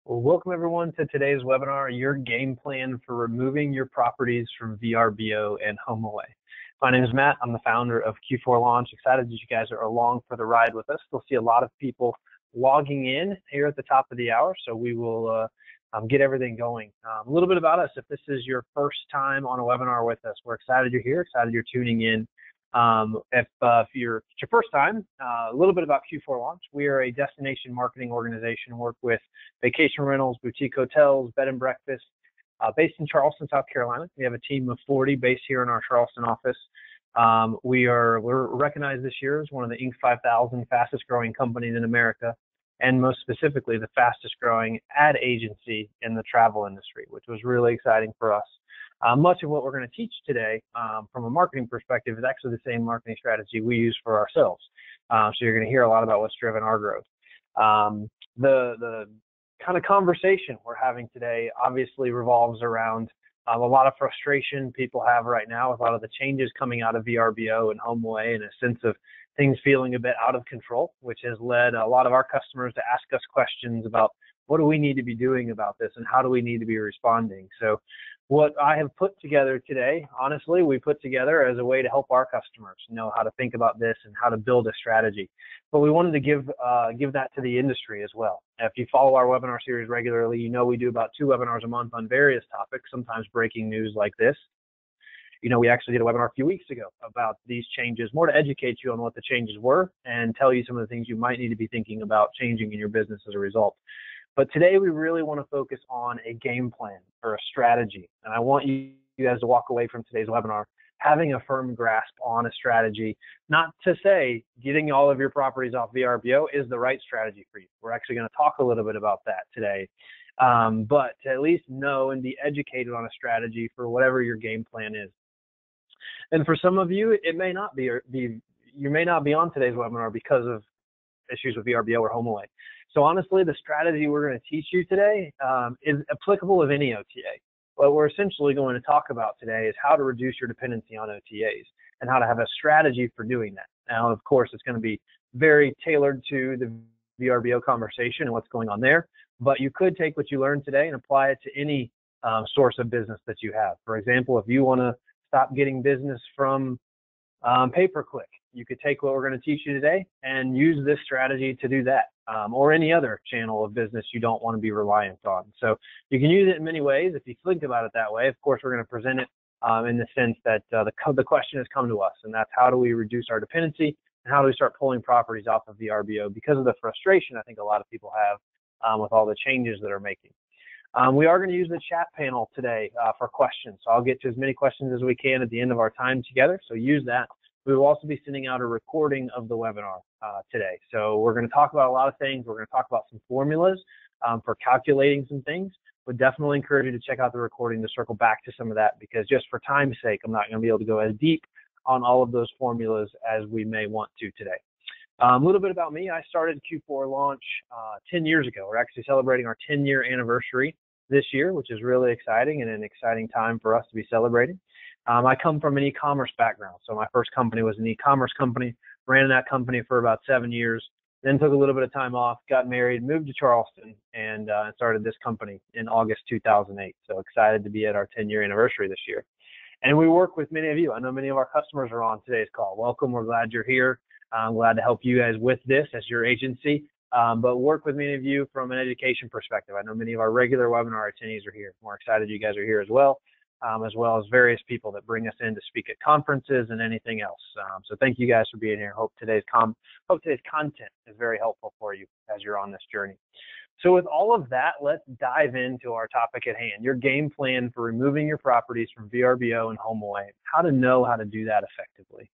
Well, welcome everyone to today's webinar, your game plan for removing your properties from VRBO and HomeAway. My name is Matt. I'm the founder of Q4Launch. Excited that you guys are along for the ride with us. You'll see a lot of people logging in here at the top of the hour, so we will get everything going. A little bit about us. If this is your first time on a webinar with us, we're excited you're here, excited you're tuning in. If it's your first time, a little bit about Q4Launch. We are a destination marketing organization, work with vacation rentals, boutique hotels, bed and breakfast, based in Charleston, South Carolina. We have a team of 40 based here in our Charleston office. We're recognized this year as one of the Inc. 5000 fastest growing companies in America, and most specifically the fastest growing ad agency in the travel industry, which was really exciting for us. Much of what we're going to teach today from a marketing perspective is actually the same marketing strategy we use for ourselves. So you're going to hear a lot about what's driven our growth. The kind of conversation we're having today obviously revolves around a lot of frustration people have right now with a lot of the changes coming out of VRBO and HomeAway, and a sense of things feeling a bit out of control, which has led a lot of our customers to ask us questions about what do we need to be doing about this and how do we need to be responding. So what I have put together today, honestly, we put together as a way to help our customers know how to think about this and how to build a strategy. But we wanted to give that to the industry as well. If you follow our webinar series regularly, you know we do about 2 webinars a month on various topics, sometimes breaking news like this. You know, we actually did a webinar a few weeks ago about these changes, more to educate you on what the changes were and tell you some of the things you might need to be thinking about changing in your business as a result. But today we really want to focus on a game plan or a strategy. And I want you guys to walk away from today's webinar having a firm grasp on a strategy, not to say getting all of your properties off VRBO is the right strategy for you. We're actually going to talk a little bit about that today. But to at least know and be educated on a strategy for whatever your game plan is. And for some of you, it may not be, you may not be on today's webinar because of issues with VRBO or HomeAway. So honestly, the strategy we're going to teach you today is applicable of any OTA. What we're essentially going to talk about today is how to reduce your dependency on OTAs and how to have a strategy for doing that. Now, of course, it's going to be very tailored to the VRBO conversation and what's going on there, but you could take what you learned today and apply it to any source of business that you have. For example, if you want to stop getting business from pay-per-click, you could take what we're going to teach you today and use this strategy to do that, or any other channel of business you don't want to be reliant on. So you can use it in many ways if you think about it that way. Of course, we're going to present it in the sense that the question has come to us, and that's how do we reduce our dependency and how do we start pulling properties off of the VRBO because of the frustration I think a lot of people have with all the changes that are making. We are going to use the chat panel today for questions. So I'll get to as many questions as we can at the end of our time together. So use that. We will also be sending out a recording of the webinar today. So we're going to talk about a lot of things. We're going to talk about some formulas for calculating some things. Would definitely encourage you to check out the recording to circle back to some of that, because just for time's sake, I'm not going to be able to go as deep on all of those formulas as we may want to today. A little bit about me. I started Q4Launch 10 years ago. We're actually celebrating our 10-year anniversary this year, which is really exciting and an exciting time for us to be celebrating. I come from an e-commerce background. So my first company was an e-commerce company, ran that company for about 7 years, then took a little bit of time off, got married, moved to Charleston, and started this company in August 2008. So excited to be at our 10-year anniversary this year. And we work with many of you. I know many of our customers are on today's call. Welcome. We're glad you're here. I'm glad to help you guys with this as your agency. But work with many of you from an education perspective. I know many of our regular webinar attendees are here. We're excited you guys are here as well as various people that bring us in to speak at conferences and anything else. So thank you guys for being here. Hope today's content is very helpful for you as you're on this journey. So with all of that, let's dive into our topic at hand, your game plan for removing your properties from VRBO and HomeAway, how to know how to do that effectively.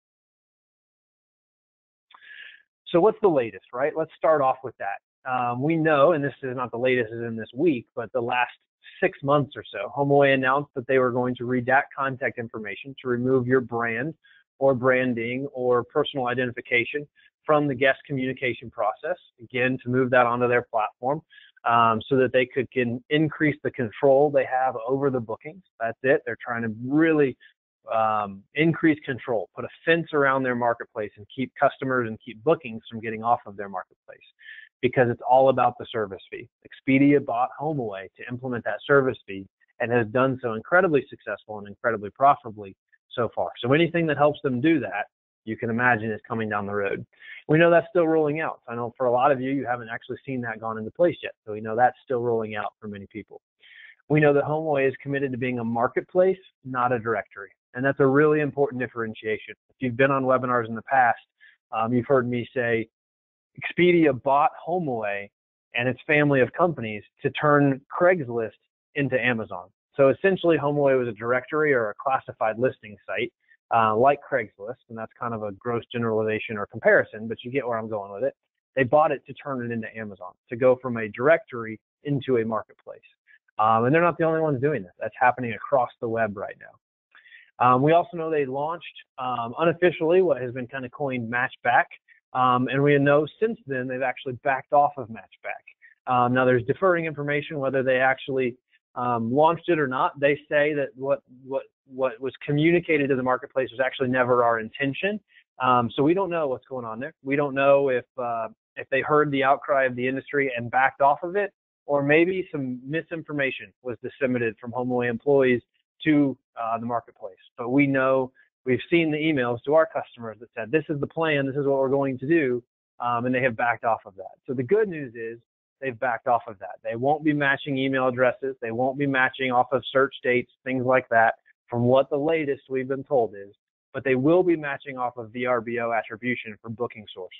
So what's the latest, right? Let's start off with that. We know, and this is not the latest is in this week, but the last 6 months or so, HomeAway announced that they were going to redact contact information to remove your brand or branding or personal identification from the guest communication process, again, to move that onto their platform so that they can increase the control they have over the bookings. That's it. They're trying to really increase control, put a fence around their marketplace and keep customers and keep bookings from getting off of their marketplace. because it's all about the service fee. Expedia bought HomeAway to implement that service fee and has done so incredibly successful and incredibly profitably so far. So anything that helps them do that, you can imagine is coming down the road. We know that's still rolling out. I know for a lot of you, you haven't actually seen that gone into place yet. So we know that's still rolling out for many people. We know that HomeAway is committed to being a marketplace, not a directory. And that's a really important differentiation. If you've been on webinars in the past, you've heard me say Expedia bought HomeAway and its family of companies to turn Craigslist into Amazon. So essentially, HomeAway was a directory or a classified listing site like Craigslist, and that's kind of a gross generalization or comparison, but you get where I'm going with it. They bought it to turn it into Amazon, to go from a directory into a marketplace. And they're not the only ones doing this. That's happening across the web right now. We also know they launched unofficially what has been kind of coined Matchback, and we know since then they've actually backed off of Matchback. Now there's differing information whether they actually launched it or not. They say that what was communicated to the marketplace was actually never our intention. So we don't know what's going on there. We don't know if they heard the outcry of the industry and backed off of it, or maybe some misinformation was disseminated from HomeAway employees to the marketplace. But we know, we've seen the emails to our customers that said, this is the plan, this is what we're going to do, and they have backed off of that. So the good news is they've backed off of that. They won't be matching email addresses. They won't be matching off of search dates, things like that, from what the latest we've been told is, but they will be matching off of VRBO attribution from booking source.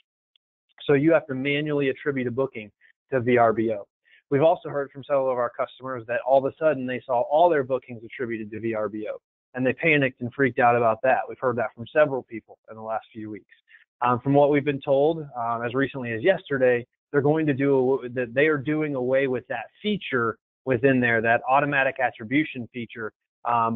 So you have to manually attribute a booking to VRBO. We've also heard from several of our customers that all of a sudden they saw all their bookings attributed to VRBO, and they panicked and freaked out about that. We've heard that from several people in the last few weeks. From what we've been told, as recently as yesterday, they're going to do that. They are doing away with that feature within there, that automatic attribution feature,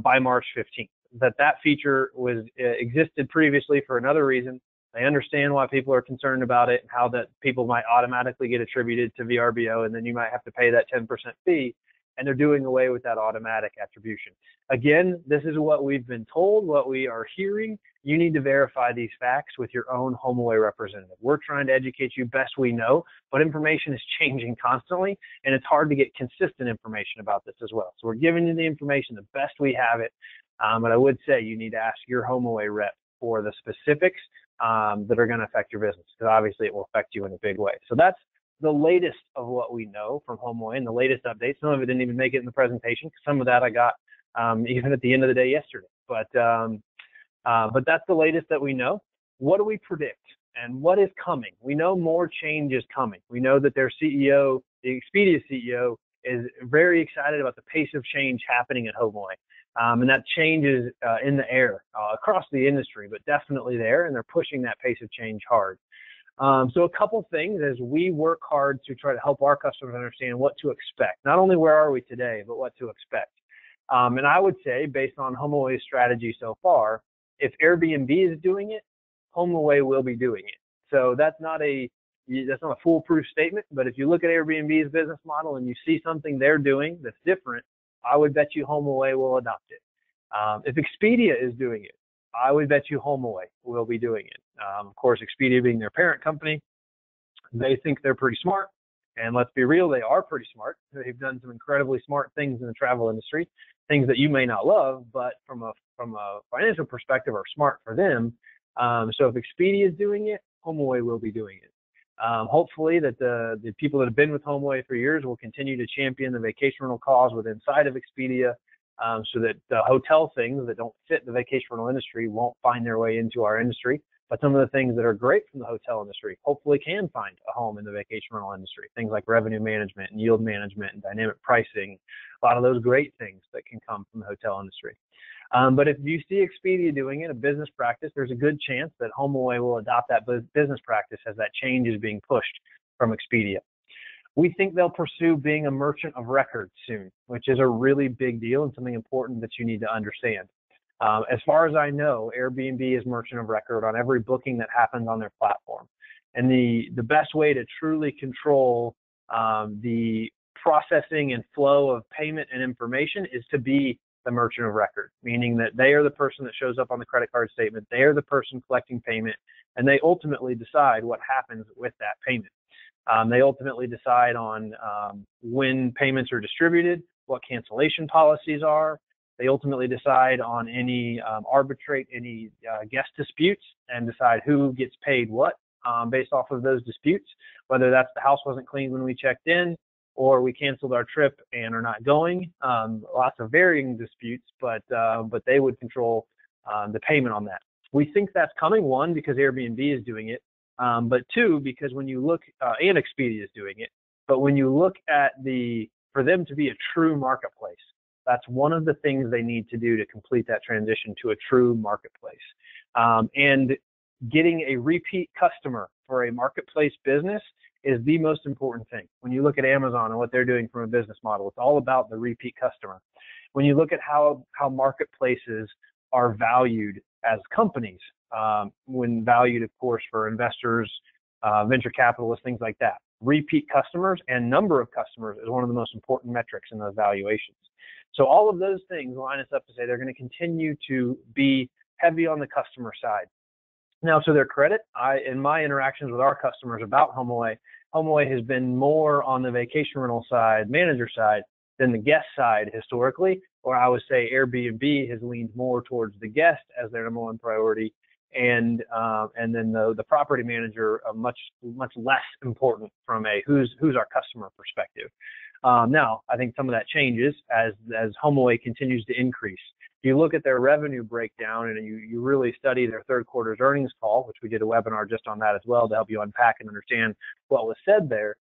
by March 15th. That feature existed previously for another reason. They understand why people are concerned about it and how that people might automatically get attributed to VRBO, and then you might have to pay that 10% fee, and they're doing away with that automatic attribution. Again, this is what we've been told, what we are hearing. You need to verify these facts with your own HomeAway representative. We're trying to educate you best we know, but information is changing constantly, and it's hard to get consistent information about this as well. So we're giving you the information the best we have it, but I would say you need to ask your HomeAway rep for the specifics that are going to affect your business, because obviously it will affect you in a big way. So that's the that's of what we know from HomeAway and the latest updates. Some of it didn't even make it in the presentation, because some of that I got even at the end of the day yesterday. But that's the latest that we know. What do we predict and what is coming? We know more change is coming. We know that their CEO, the Expedia CEO, is very excited about the pace of change happening at HomeAway. And that change is in the air across the industry, but definitely there, and they're pushing that pace of change hard. So a couple things as we work hard to try to help our customers understand what to expect. Not only where are we today, but what to expect. And I would say, based on HomeAway's strategy so far, if Airbnb is doing it, HomeAway will be doing it. So that's not a foolproof statement, but if you look at Airbnb's business model and you see something they're doing that's different, I would bet you HomeAway will adopt it. If Expedia is doing it, I would bet you HomeAway will be doing it. Of course, Expedia being their parent company, they think they're pretty smart. And let's be real, they are pretty smart. They've done some incredibly smart things in the travel industry, things that you may not love, but from a financial perspective are smart for them. So if Expedia is doing it, HomeAway will be doing it. Hopefully that the people that have been with HomeAway for years will continue to champion the vacation rental cause inside of Expedia, so that the hotel things that don't fit the vacation rental industry won't find their way into our industry. But some of the things that are great from the hotel industry hopefully can find a home in the vacation rental industry. Things like revenue management and yield management and dynamic pricing, a lot of those great things that can come from the hotel industry. But if you see Expedia doing it, a business practice, there's a good chance that HomeAway will adopt that business practice as that change is being pushed from Expedia. We think they'll pursue being a merchant of record soon, which is a really big deal and something important that you need to understand. As far as I know, Airbnb is merchant of record on every booking that happens on their platform. And the best way to truly control the processing and flow of payment and information is to be the merchant of record, meaning that they are the person that shows up on the credit card statement. They are the person collecting payment, and they ultimately decide what happens with that payment. They ultimately decide on when payments are distributed, what cancellation policies are. They ultimately decide on arbitrate any guest disputes and decide who gets paid what based off of those disputes, whether that's the house wasn't cleaned when we checked in or we canceled our trip and are not going. Lots of varying disputes, but they would control the payment on that. We think that's coming, one, because Airbnb is doing it, but two, because when you look, and Expedia is doing it, but when you look at for them to be a true marketplace, that's one of the things they need to do to complete that transition to a true marketplace. And getting a repeat customer for a marketplace business is the most important thing. When you look at Amazon and what they're doing from a business model, it's all about the repeat customer. When you look at how marketplaces are valued as companies, when valued, of course, for investors, venture capitalists, things like that, repeat customers and number of customers is one of the most important metrics in those valuations. So all of those things line us up to say they're going to continue to be heavy on the customer side. Now, to their credit, in my interactions with our customers about HomeAway, HomeAway has been more on the vacation rental side, manager side, than the guest side historically, or I would say Airbnb has leaned more towards the guest as their number one priority, and then the property manager much less important from a who's our customer perspective. Now, I think some of that changes as HomeAway continues to increase. If you look at their revenue breakdown and you really study their third quarter's earnings call, which we did a webinar just on that as well to help you unpack and understand what was said there,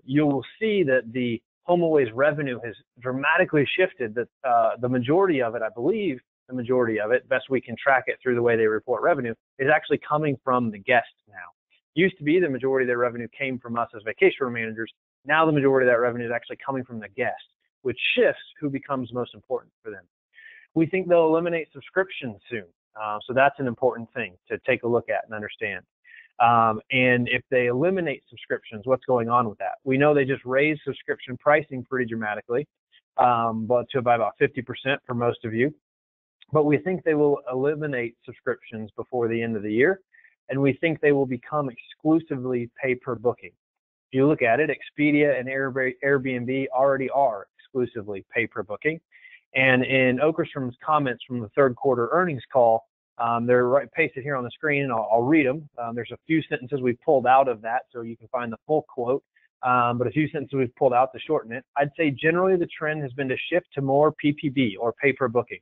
you will see that the HomeAway's revenue has dramatically shifted. That the majority of it, I believe, the majority of it, best we can track it through the way they report revenue, is actually coming from the guest now. Used to be the majority of their revenue came from us as vacation managers. Now the majority of that revenue is actually coming from the guest, which shifts who becomes most important for them. We think they'll eliminate subscriptions soon. So that's an important thing to take a look at and understand. And if they eliminate subscriptions, what's going on with that? We know they just raised subscription pricing pretty dramatically, but by about 50% for most of you. But we think they will eliminate subscriptions before the end of the year, and we think they will become exclusively pay per booking. If you look at it, Expedia and Airbnb already are exclusively pay per booking. And in Okerstrom's comments from the third quarter earnings call, they're pasted here on the screen, and I'll read them. There's a few sentences we've pulled out of that, so you can find the full quote. But a few sentences we've pulled out to shorten it. I'd say generally the trend has been to shift to more PPB, or pay per booking.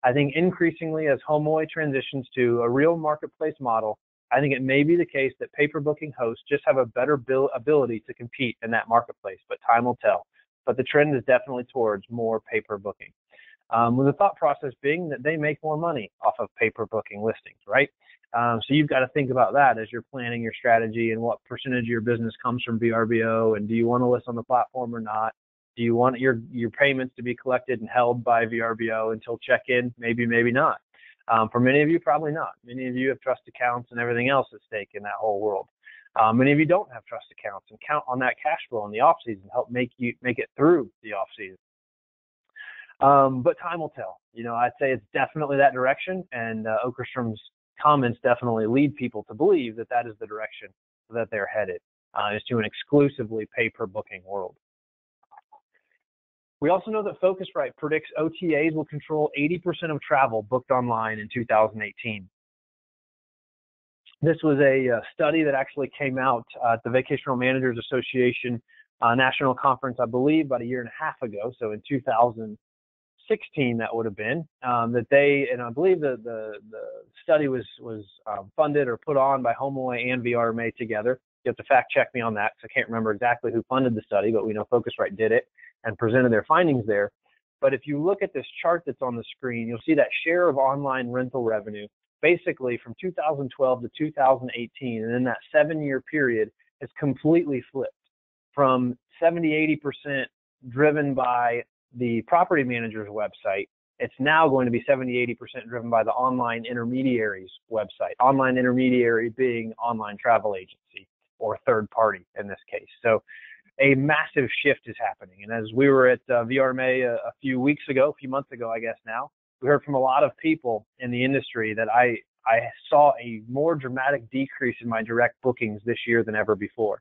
I think increasingly as HomeAway transitions to a real marketplace model, I think it may be the case that pay per booking hosts just have a better ability to compete in that marketplace, but time will tell. But the trend is definitely towards more pay per booking. With the thought process being that they make more money off of pay per booking listings, right? So you've got to think about that as you're planning your strategy and what percentage of your business comes from VRBO, and do you want to list on the platform or not? Do you want your payments to be collected and held by VRBO until check-in? Maybe, maybe not. For many of you, probably not. Many of you have trust accounts and everything else at stake in that whole world. Many of you don't have trust accounts and count on that cash flow in the off season to help make it through the off season. But time will tell. I'd say it's definitely that direction, and Okerstrom's comments definitely lead people to believe that that is the direction that they're headed, is to an exclusively pay per booking world. We also know that Focusrite predicts OTAs will control 80% of travel booked online in 2018. This was a study that actually came out at the Vacational Managers Association National Conference, I believe, about a year and a half ago. So in 2016, that would have been, and I believe the study was funded or put on by HomeAway and VRBO together. You have to fact check me on that, because I can't remember exactly who funded the study, but we know Focusrite did it and presented their findings there. But if you look at this chart that's on the screen, you'll see that share of online rental revenue, basically from 2012 to 2018, and in that 7-year period, has completely flipped from 70–80% driven by the property manager's website. It's now going to be 70–80% driven by the online intermediary's website. Online intermediary being online travel agency or third party in this case. So a massive shift is happening. And as we were at VRMA a few months ago, I guess now, we heard from a lot of people in the industry that I saw a more dramatic decrease in my direct bookings this year than ever before.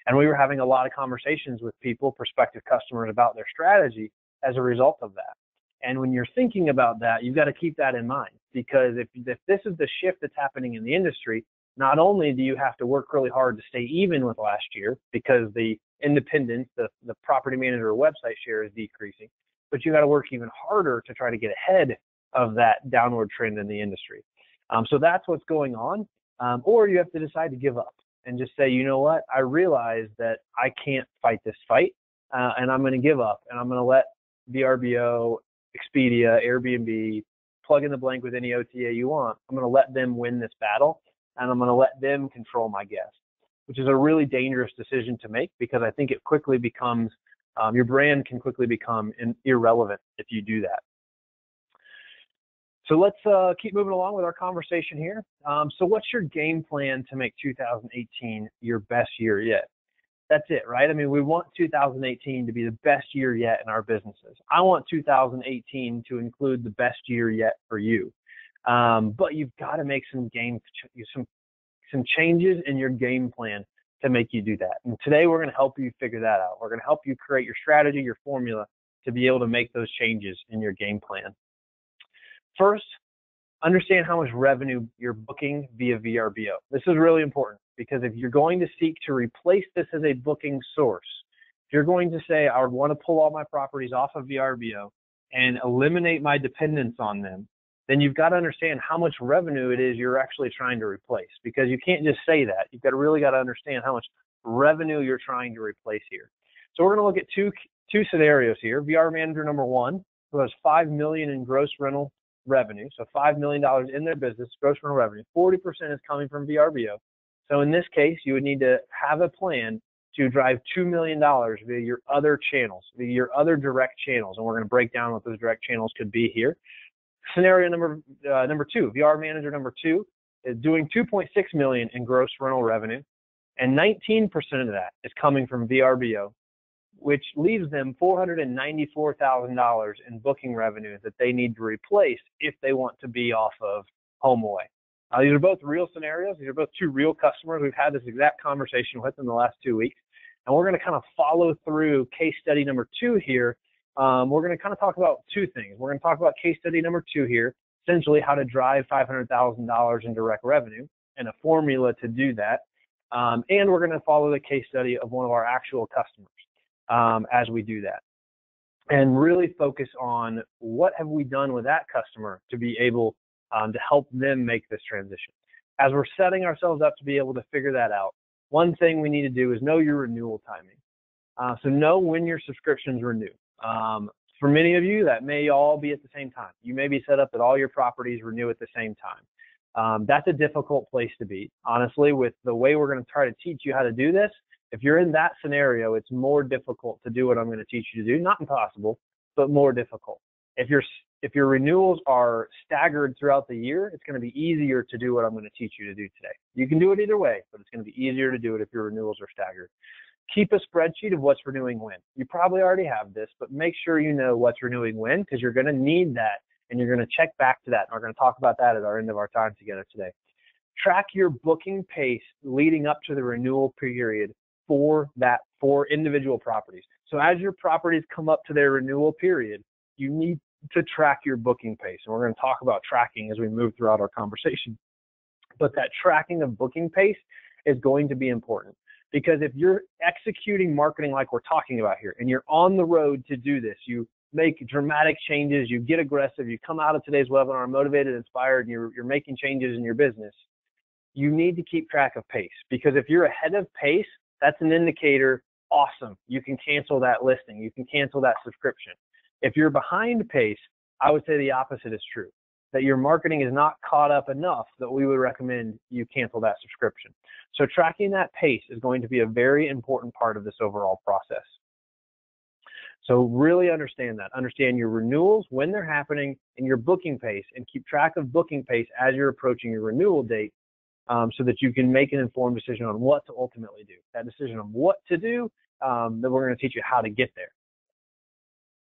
And we were having a lot of conversations with people, prospective customers, about their strategy as a result of that. And when you're thinking about that, you've got to keep that in mind, because if this is the shift that's happening in the industry, not only do you have to work really hard to stay even with last year because the independence, the property manager website share is decreasing, but you got to work even harder to try to get ahead of that downward trend in the industry. So that's what's going on. Or you have to decide to give up and just say, you know what, I realize that I can't fight this fight, and I'm going to give up, and I'm going to let VRBO, Expedia, Airbnb, plug in the blank with any OTA you want. I'm going to let them win this battle, and I'm going to let them control my guests, which is a really dangerous decision to make, because I think it quickly becomes, your brand can quickly become irrelevant if you do that. So let's keep moving along with our conversation here. So what's your game plan to make 2018 your best year yet? That's it, right? I mean, we want 2018 to be the best year yet in our businesses. I want 2018 to include the best year yet for you. But you've got to make some changes in your game plan to make you do that. And today we're going to help you figure that out. We're going to help you create your strategy, your formula to be able to make those changes in your game plan. First, understand how much revenue you're booking via VRBO. This is really important, because if you're going to seek to replace this as a booking source, if you're going to say, I want to pull all my properties off of VRBO and eliminate my dependence on them, then you've got to understand how much revenue it is you're actually trying to replace, because you can't just say that. You've really got to understand how much revenue you're trying to replace here. So we're going to look at two scenarios here. VR manager number one, who has $5 million in gross rental revenue, so $5 million in their business, gross rental revenue, 40% is coming from VRBO. So in this case, you would need to have a plan to drive $2 million via your other channels, via your other direct channels, and we're going to break down what those direct channels could be here. Scenario number two, VR manager number two is doing $2.6 million in gross rental revenue, and 19% of that is coming from VRBO, which leaves them $494,000 in booking revenue that they need to replace if they want to be off of HomeAway. These are both real scenarios. These are both two real customers we've had this exact conversation with in the last 2 weeks. And we're going to kind of follow through case study number two here. We're going to kind of talk about two things. We're going to talk about case study number two here, essentially how to drive $500,000 in direct revenue and a formula to do that. And we're going to follow the case study of one of our actual customers as we do that, and really focus on what have we done with that customer to be able to help them make this transition. As we're setting ourselves up to be able to figure that out, one thing we need to do is know your renewal timing. So know when your subscriptions renew. For many of you, that may all be at the same time. You may be set up that all your properties renew at the same time. That's a difficult place to be. Honestly, with the way we're going to try to teach you how to do this, if you're in that scenario, it's more difficult to do what I'm going to teach you to do. Not impossible, but more difficult. If your renewals are staggered throughout the year, it's going to be easier to do what I'm going to teach you to do today. You can do it either way, but it's going to be easier to do it if your renewals are staggered. Keep a spreadsheet of what's renewing when. You probably already have this, but make sure you know what's renewing when, because you're going to need that, and you're going to check back to that. And we're going to talk about that at our end of our time together today. Track your booking pace leading up to the renewal period for individual properties. So as your properties come up to their renewal period, you need to track your booking pace. And we're going to talk about tracking as we move throughout our conversation. But that tracking of booking pace is going to be important, because if you're executing marketing like we're talking about here, and you're on the road to do this, you make dramatic changes, you get aggressive, you come out of today's webinar motivated, inspired, and you're making changes in your business, you need to keep track of pace. Because if you're ahead of pace, that's an indicator, awesome, you can cancel that listing, you can cancel that subscription. If you're behind pace, I would say the opposite is true, that your marketing is not caught up enough that we would recommend you cancel that subscription. So tracking that pace is going to be a very important part of this overall process. So really understand that. Understand your renewals, when they're happening, and your booking pace, and keep track of booking pace as you're approaching your renewal date, so that you can make an informed decision on what to ultimately do. That decision on what to do, then we're going to teach you how to get there.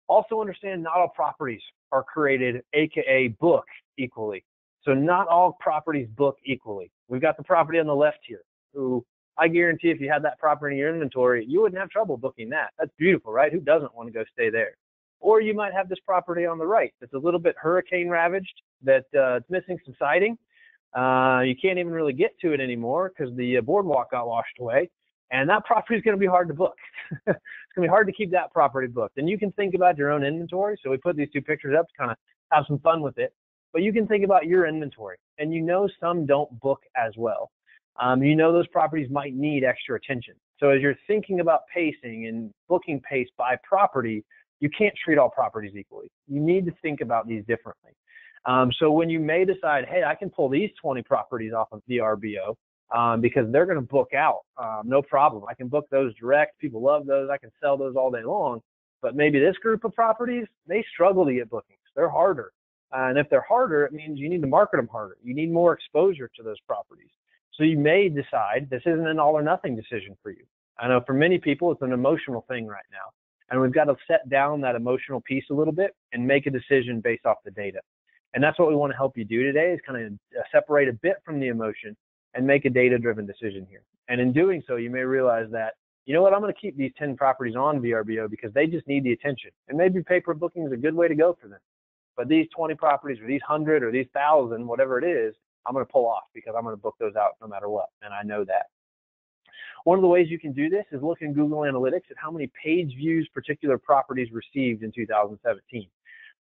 Also understand not all properties are created, aka book, equally. So not all properties book equally. We've got the property on the left here who I guarantee if you had that property in your inventory, you wouldn't have trouble booking that. That's beautiful, right? Who doesn't want to go stay there? Or you might have this property on the right that's a little bit hurricane ravaged, that it's missing some siding. You can't even really get to it anymore because the boardwalk got washed away. And that property is going to be hard to book. It's going to be hard to keep that property booked. And you can think about your own inventory. So we put these two pictures up to kind of have some fun with it. But you can think about your inventory. And you know some don't book as well. You know those properties might need extra attention. So as you're thinking about pacing and booking pace by property, you can't treat all properties equally. You need to think about these differently. So when you may decide, hey, I can pull these 20 properties off of VRBO, because they're going to book out, no problem. I can book those direct. People love those. I can sell those all day long. But maybe this group of properties, they struggle to get bookings. They're harder. And if they're harder, it means you need to market them harder. You need more exposure to those properties. So you may decide this isn't an all or nothing decision for you. I know for many people, it's an emotional thing right now. And we've got to set down that emotional piece a little bit and make a decision based off the data. And that's what we want to help you do today, is kind of separate a bit from the emotion and make a data-driven decision here. And in doing so, you may realize that, you know what, I'm going to keep these 10 properties on VRBO because they just need the attention. And maybe pay-per booking is a good way to go for them. But these 20 properties or these 100 or these 1,000, whatever it is, I'm going to pull off because I'm going to book those out no matter what. And I know that. One of the ways you can do this is look in Google Analytics at how many page views particular properties received in 2017.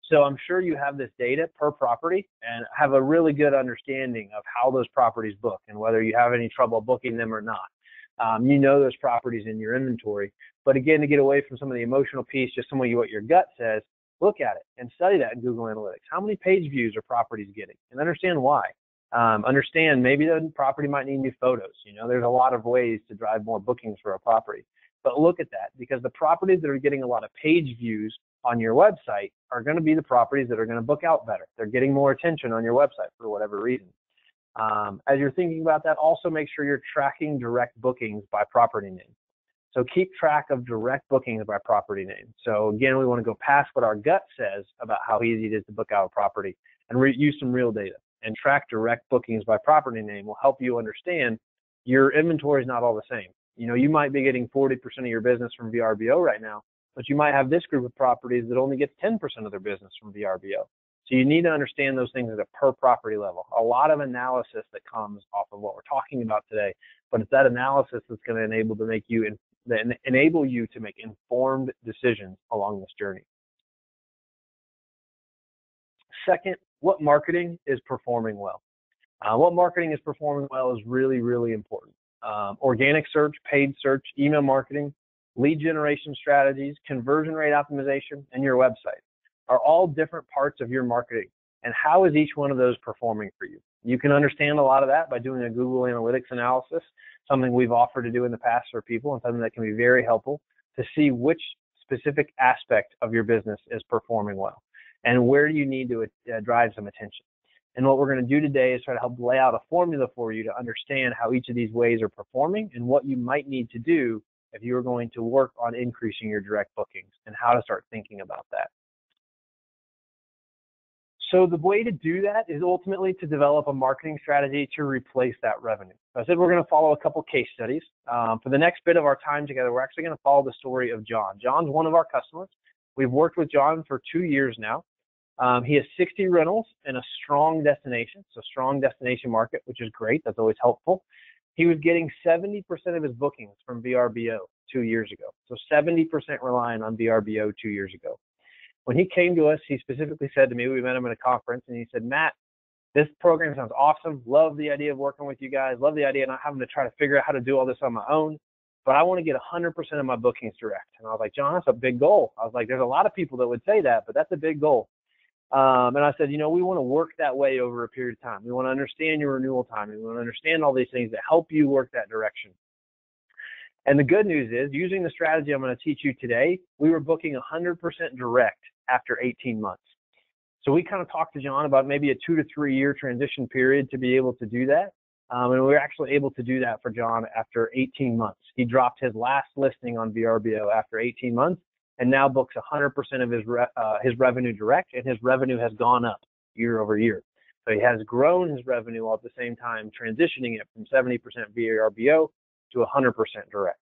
So I'm sure you have this data per property and have a really good understanding of how those properties book and whether you have any trouble booking them or not. You know those properties in your inventory. But again, to get away from some of the emotional piece, just some of what your gut says, look at it and study that in Google Analytics. How many page views are properties getting? And understand why. Understand maybe the property might need new photos. You know, there's a lot of ways to drive more bookings for a property. But look at that, because the properties that are getting a lot of page views on your website are going to be the properties that are going to book out better. They're getting more attention on your website for whatever reason. As you're thinking about that, also make sure you're tracking direct bookings by property name. So keep track of direct bookings by property name. So again, we want to go past what our gut says about how easy it is to book out a property and use some real data. And track direct bookings by property name will help you understand your inventory is not all the same. You know, you might be getting 40% of your business from VRBO right now, but you might have this group of properties that only gets 10% of their business from VRBO. So you need to understand those things at a per property level. A lot of analysis that comes off of what we're talking about today, but it's that analysis that's going to enable you to make informed decisions along this journey. Second, what marketing is performing well? What marketing is performing well is really, really important. Organic search, paid search, email marketing, lead generation strategies, conversion rate optimization, and your website are all different parts of your marketing. And how is each one of those performing for you? You can understand a lot of that by doing a Google Analytics analysis, something we've offered to do in the past for people, and something that can be very helpful to see which specific aspect of your business is performing well and where you need to drive some attention. And what we're going to do today is try to help lay out a formula for you to understand how each of these ways are performing and what you might need to do if you are going to work on increasing your direct bookings and how to start thinking about that. So the way to do that is ultimately to develop a marketing strategy to replace that revenue. So I said we're going to follow a couple case studies. For the next bit of our time together, we're actually going to follow the story of John. John's one of our customers. We've worked with John for 2 years now. He has 60 rentals in a strong destination, so strong destination market, which is great. That's always helpful. He was getting 70% of his bookings from VRBO 2 years ago. So 70% relying on VRBO 2 years ago. When he came to us, he specifically said to me, we met him at a conference, and he said, Matt, this program sounds awesome. Love the idea of working with you guys. Love the idea of not having to try to figure out how to do all this on my own. But I want to get 100% of my bookings direct. And I was like, John, that's a big goal. I was like, there's a lot of people that would say that, but that's a big goal. And I said, you know, we want to work that way over a period of time. We want to understand your renewal timing. We want to understand all these things that help you work that direction. And the good news is, using the strategy I'm going to teach you today, we were booking 100% direct after 18 months. So we kind of talked to John about maybe a 2 to 3 year transition period to be able to do that. And we were actually able to do that for John after 18 months. He dropped his last listing on VRBO after 18 months and now books 100% of his revenue direct, and his revenue has gone up year over year. So he has grown his revenue while at the same time transitioning it from 70% VRBO to 100% direct.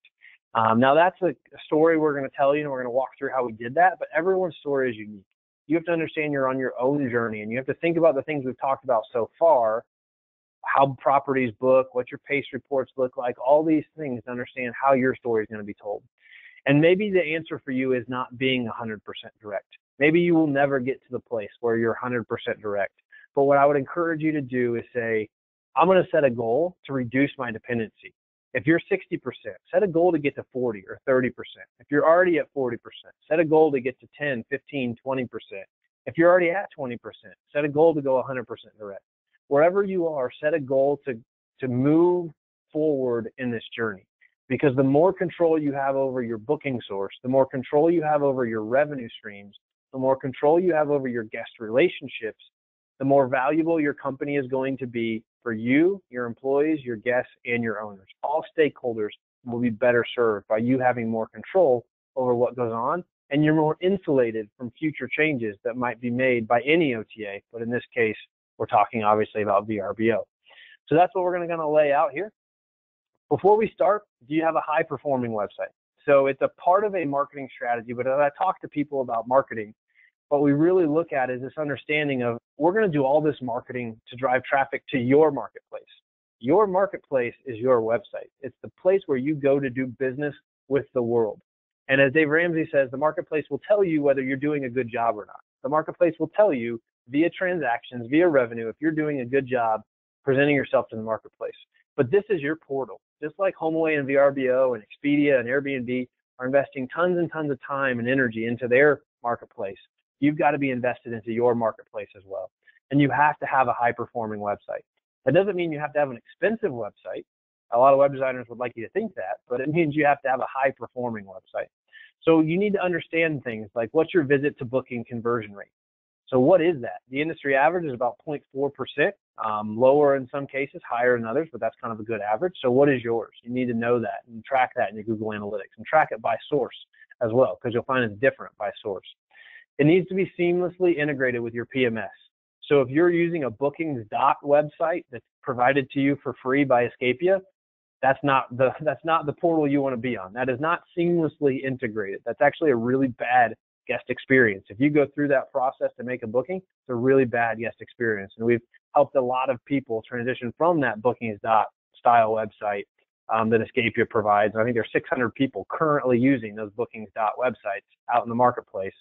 Now that's a story we're going to tell you, and we're going to walk through how we did that, but everyone's story is unique. You have to understand you're on your own journey, and you have to think about the things we've talked about so far, how properties book, what your PACE reports look like, all these things to understand how your story is going to be told. And maybe the answer for you is not being 100% direct. Maybe you will never get to the place where you're 100% direct. But what I would encourage you to do is say, I'm going to set a goal to reduce my dependency. If you're 60%, set a goal to get to 40 or 30%. If you're already at 40%, set a goal to get to 10, 15, 20%. If you're already at 20%, set a goal to go 100% direct. Wherever you are, set a goal to move forward in this journey. Because the more control you have over your booking source, the more control you have over your revenue streams, the more control you have over your guest relationships, the more valuable your company is going to be for you, your employees, your guests, and your owners. All stakeholders will be better served by you having more control over what goes on, and you're more insulated from future changes that might be made by any OTA, but in this case, we're talking obviously about VRBO. So that's what we're going to lay out here. Before we start, do you have a high-performing website? So it's a part of a marketing strategy, but as I talk to people about marketing, what we really look at is this understanding of we're going to do all this marketing to drive traffic to your marketplace. Your marketplace is your website. It's the place where you go to do business with the world. And as Dave Ramsey says, the marketplace will tell you whether you're doing a good job or not. The marketplace will tell you via transactions, via revenue, if you're doing a good job presenting yourself to the marketplace. But this is your portal. Just like HomeAway and VRBO and Expedia and Airbnb are investing tons and tons of time and energy into their marketplace, you've got to be invested into your marketplace as well. And you have to have a high-performing website. That doesn't mean you have to have an expensive website. A lot of web designers would like you to think that, but it means you have to have a high-performing website. So you need to understand things like what's your visit to booking conversion rate. So what is that? The industry average is about 0.4%, lower in some cases, higher in others, but that's kind of a good average. So what is yours? You need to know that and track that in your Google Analytics and track it by source as well, because you'll find it's different by source. It needs to be seamlessly integrated with your PMS. So if you're using a bookings website that's provided to you for free by Escapia, that's not the portal you want to be on. That is not seamlessly integrated. That's actually a really bad guest experience. If you go through that process to make a booking, it's a really bad guest experience. And we've helped a lot of people transition from that bookings style website that Escapia provides. And I think there's 600 people currently using those bookings websites out in the marketplace.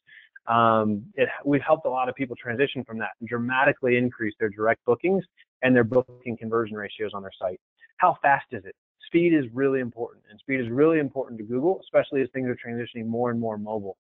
We've helped a lot of people transition from that and dramatically increase their direct bookings and their booking conversion ratios on their site. How fast is it? Speed is really important, and speed is really important to Google, especially as things are transitioning more and more mobile.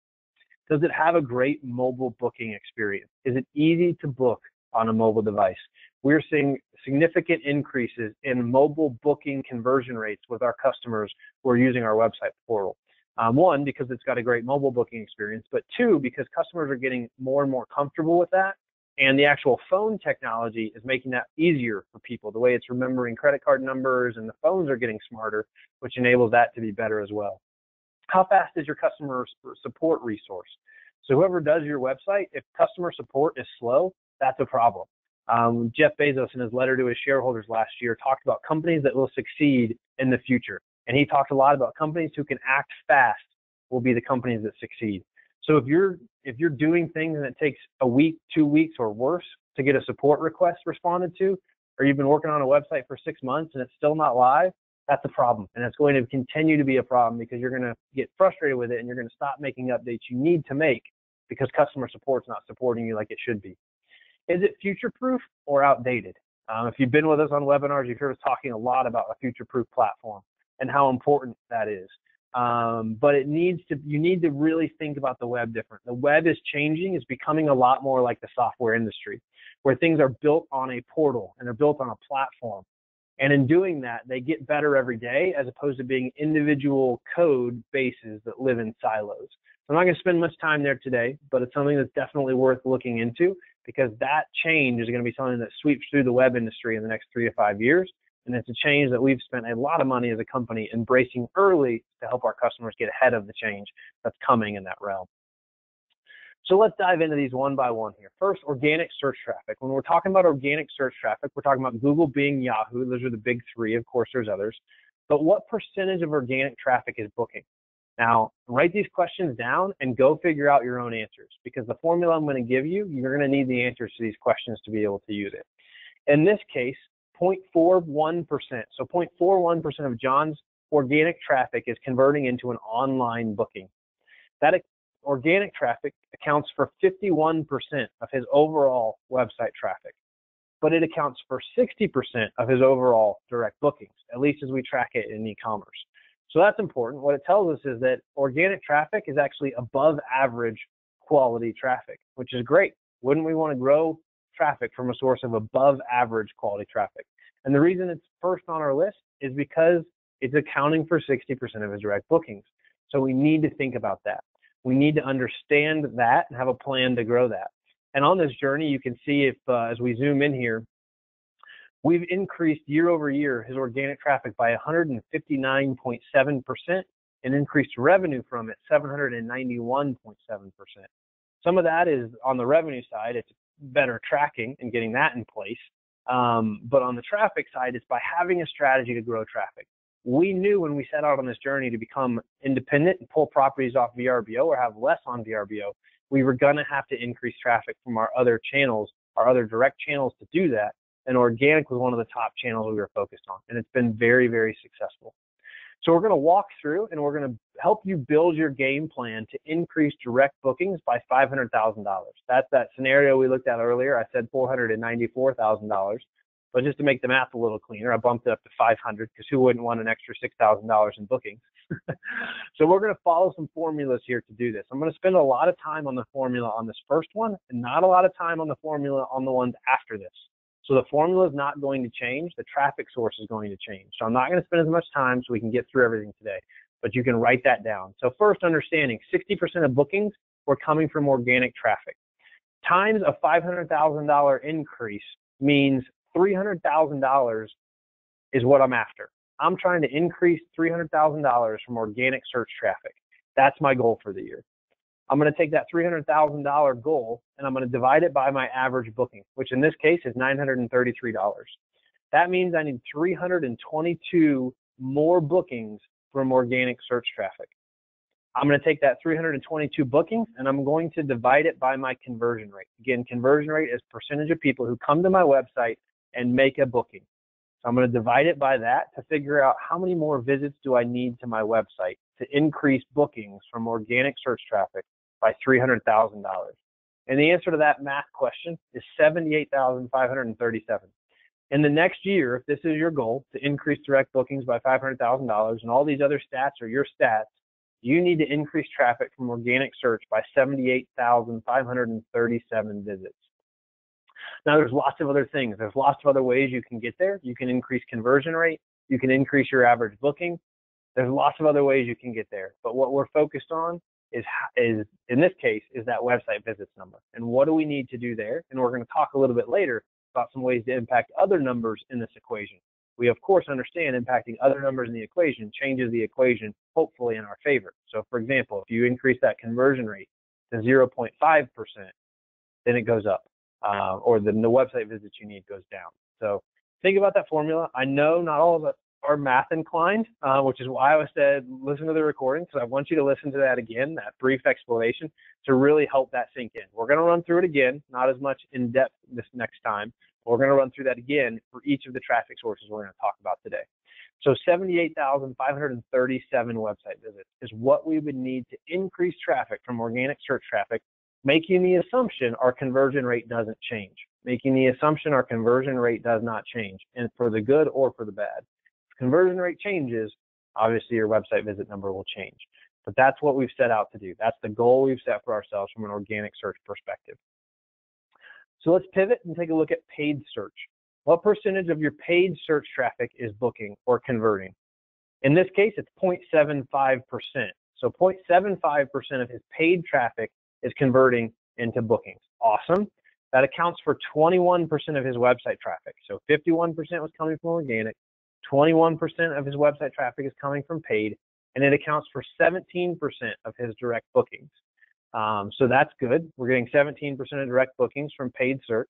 Does it have a great mobile booking experience? Is it easy to book on a mobile device? We're seeing significant increases in mobile booking conversion rates with our customers who are using our website portal. One, because it's got a great mobile booking experience, but two, because customers are getting more and more comfortable with that, and the actual phone technology is making that easier for people. The way it's remembering credit card numbers and the phones are getting smarter, which enables that to be better as well. How fast is your customer support resource? So whoever does your website, if customer support is slow, that's a problem. Jeff Bezos, in his letter to his shareholders last year, talked about companies that will succeed in the future. And he talked a lot about companies who can act fast will be the companies that succeed. So if you're doing things and it takes a week, 2 weeks, or worse to get a support request responded to, or you've been working on a website for 6 months and it's still not live, that's a problem. And it's going to continue to be a problem because you're going to get frustrated with it and you're going to stop making updates you need to make because customer support's not supporting you like it should be. Is it future-proof or outdated? If you've been with us on webinars, you've heard us talking a lot about a future-proof platform and how important that is. But you need to really think about the web different. The web is changing. It's becoming a lot more like the software industry, where things are built on a portal and they're built on a platform. And in doing that, they get better every day as opposed to being individual code bases that live in silos. I'm not going to spend much time there today, but it's something that's definitely worth looking into because that change is going to be something that sweeps through the web industry in the next 3 to 5 years. And it's a change that we've spent a lot of money as a company embracing early to help our customers get ahead of the change that's coming in that realm. So let's dive into these one by one here. First, organic search traffic. When we're talking about organic search traffic, we're talking about Google, Bing, Yahoo. Those are the big three. Of course, there's others. but what percentage of organic traffic is booking? Now, write these questions down and go figure out your own answers, because the formula I'm going to give you, you're going to need the answers to these questions to be able to use it. In this case, 0.41%. So 0.41% of John's organic traffic is converting into an online booking. That organic traffic accounts for 51% of his overall website traffic, but it accounts for 60% of his overall direct bookings, at least as we track it in e-commerce. So that's important. What it tells us is that organic traffic is actually above average quality traffic, which is great. Wouldn't we want to grow traffic from a source of above average quality traffic? And the reason it's first on our list is because it's accounting for 60% of his direct bookings. So we need to think about that. We need to understand that and have a plan to grow that. And on this journey, you can see if, as we zoom in here, we've increased year over year his organic traffic by 159.7% and increased revenue from it 791.7%. Some of that is on the revenue side. It's better tracking and getting that in place. But on the traffic side, it's by having a strategy to grow traffic. We knew when we set out on this journey to become independent and pull properties off VRBO or have less on VRBO, we were going to have to increase traffic from our other channels, our other direct channels to do that. And organic was one of the top channels we were focused on. And it's been very, very successful. So we're going to walk through and we're going to help you build your game plan to increase direct bookings by $500,000. That's that scenario we looked at earlier. I said $494,000. But just to make the math a little cleaner, I bumped it up to 500 because who wouldn't want an extra $6,000 in bookings? So we're going to follow some formulas here to do this. I'm going to spend a lot of time on the formula on this first one and not a lot of time on the formula on the ones after this. So the formula is not going to change. The traffic source is going to change. So I'm not going to spend as much time so we can get through everything today, but you can write that down. So first, understanding 60% of bookings were coming from organic traffic. Times a $500,000 increase means $300,000 is what I'm after. I'm trying to increase $300,000 from organic search traffic. That's my goal for the year. I'm going to take that $300,000 goal and I'm going to divide it by my average booking, which in this case is $933. That means I need 322 more bookings from organic search traffic. I'm going to take that 322 bookings and I'm going to divide it by my conversion rate. Again, conversion rate is percentage of people who come to my website and make a booking. So I'm going to divide it by that to figure out how many more visits do I need to my website to increase bookings from organic search traffic by $300,000. And the answer to that math question is 78,537. In the next year, if this is your goal to increase direct bookings by $500,000 and all these other stats are your stats, you need to increase traffic from organic search by 78,537 visits. Now, there's lots of other things. There's lots of other ways you can get there. You can increase conversion rate. You can increase your average booking. There's lots of other ways you can get there. But what we're focused on is in this case, is that website visits number. And what do we need to do there? And we're going to talk a little bit later about some ways to impact other numbers in this equation. We, of course, understand impacting other numbers in the equation changes the equation, hopefully, in our favor. So, for example, if you increase that conversion rate to 0.5%, then it goes up. Or the website visits you need goes down. So think about that formula. I know not all of us are math inclined, which is why I said listen to the recording, because I want you to listen to that again, that brief explanation, to really help that sink in. We're going to run through it again, not as much in depth this next time. But we're going to run through that again for each of the traffic sources we're going to talk about today. So 78,537 website visits is what we would need to increase traffic from organic search traffic, making the assumption our conversion rate doesn't change, making the assumption our conversion rate does not change, and for the good or for the bad. If conversion rate changes, obviously your website visit number will change. But that's what we've set out to do. That's the goal we've set for ourselves from an organic search perspective. So let's pivot and take a look at paid search. What percentage of your paid search traffic is booking or converting? In this case, it's 0.75%. So 0.75% of his paid traffic is converting into bookings. Awesome. That accounts for 21% of his website traffic. So 51% was coming from organic, 21% of his website traffic is coming from paid, and it accounts for 17% of his direct bookings. So that's good. We're getting 17% of direct bookings from paid search.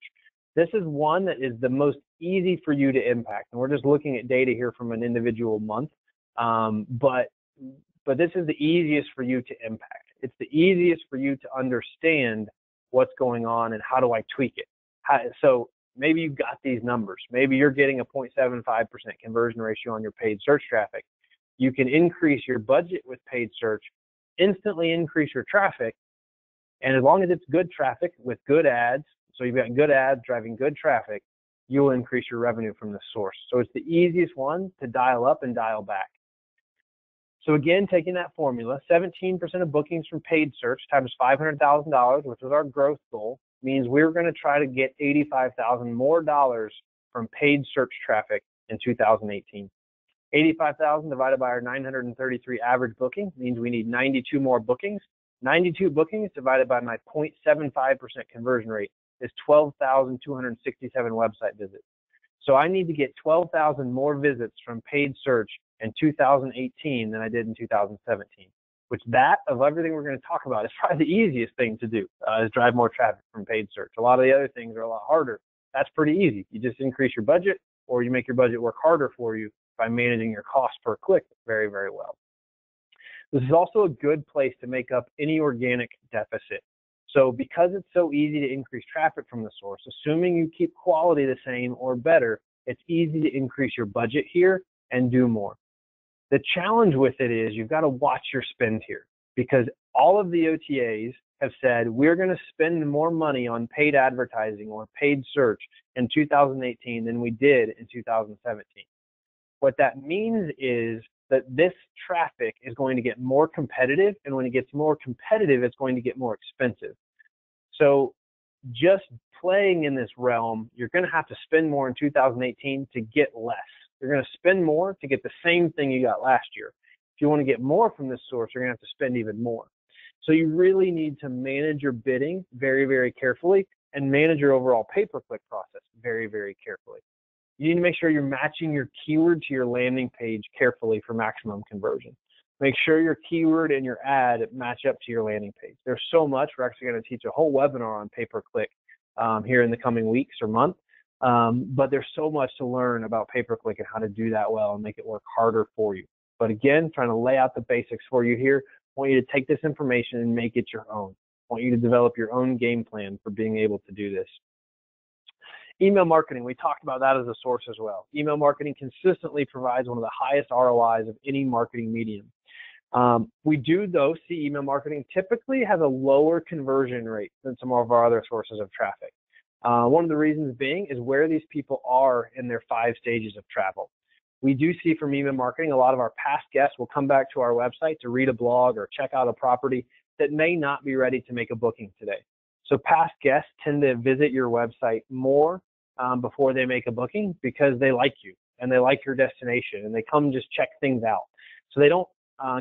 This is one that is the most easy for you to impact. And we're just looking at data here from an individual month. But this is the easiest for you to impact. It's the easiest for you to understand what's going on and how do I tweak it. So maybe you've got these numbers. Maybe you're getting a 0.75% conversion ratio on your paid search traffic. You can increase your budget with paid search, instantly increase your traffic, and as long as it's good traffic with good ads, so you've got good ads driving good traffic, you'll increase your revenue from this source. So it's the easiest one to dial up and dial back. So again, taking that formula, 17% of bookings from paid search times $500,000, which was our growth goal, means we're going to try to get $85,000 more dollars from paid search traffic in 2018. 85,000 divided by our 933 average booking means we need 92 more bookings. 92 bookings divided by my 0.75% conversion rate is 12,267 website visits. So I need to get 12,000 more visits from paid search in 2018 than I did in 2017, which that, of everything we're going to talk about, is probably the easiest thing to do, is drive more traffic from paid search. A lot of the other things are a lot harder. That's pretty easy. You just increase your budget, or you make your budget work harder for you by managing your cost per click very, very well. This is also a good place to make up any organic deficit. So because it's so easy to increase traffic from the source, assuming you keep quality the same or better, it's easy to increase your budget here and do more. The challenge with it is you've got to watch your spend here, because all of the OTAs have said we're going to spend more money on paid advertising or paid search in 2018 than we did in 2017. What that means is that this traffic is going to get more competitive, and when it gets more competitive, it's going to get more expensive. So just playing in this realm, you're going to have to spend more in 2018 to get less. You're going to spend more to get the same thing you got last year. If you want to get more from this source, you're going to have to spend even more. So you really need to manage your bidding very, very carefully and manage your overall pay-per-click process very, very carefully. You need to make sure you're matching your keyword to your landing page carefully for maximum conversion. Make sure your keyword and your ad match up to your landing page. There's so much. We're actually going to teach a whole webinar on pay-per-click here in the coming weeks or month. But there's so much to learn about pay-per-click and how to do that well and make it work harder for you. But again, trying to lay out the basics for you here. I want you to take this information and make it your own. I want you to develop your own game plan for being able to do this. Email marketing, we talked about that as a source as well. Email marketing consistently provides one of the highest ROIs of any marketing medium. We do, though, see email marketing typically has a lower conversion rate than some of our other sources of traffic. One of the reasons being is where these people are in their 5 stages of travel. We do see from email marketing, a lot of our past guests will come back to our website to read a blog or check out a property that may not be ready to make a booking today. So past guests tend to visit your website more before they make a booking because they like you and they like your destination and they come just check things out. So they don't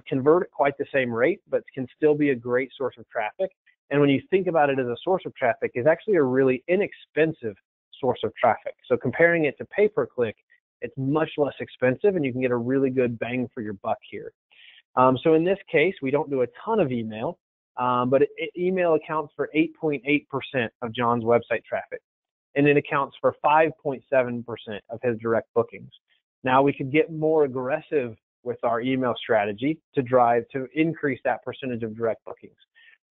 convert at quite the same rate, but can still be a great source of traffic. And when you think about it as a source of traffic, it's actually a really inexpensive source of traffic. So comparing it to pay-per-click, it's much less expensive and you can get a really good bang for your buck here. So in this case, we don't do a ton of email, but email accounts for 8.8% of John's website traffic, and it accounts for 5.7% of his direct bookings. Now we could get more aggressive with our email strategy to increase that percentage of direct bookings.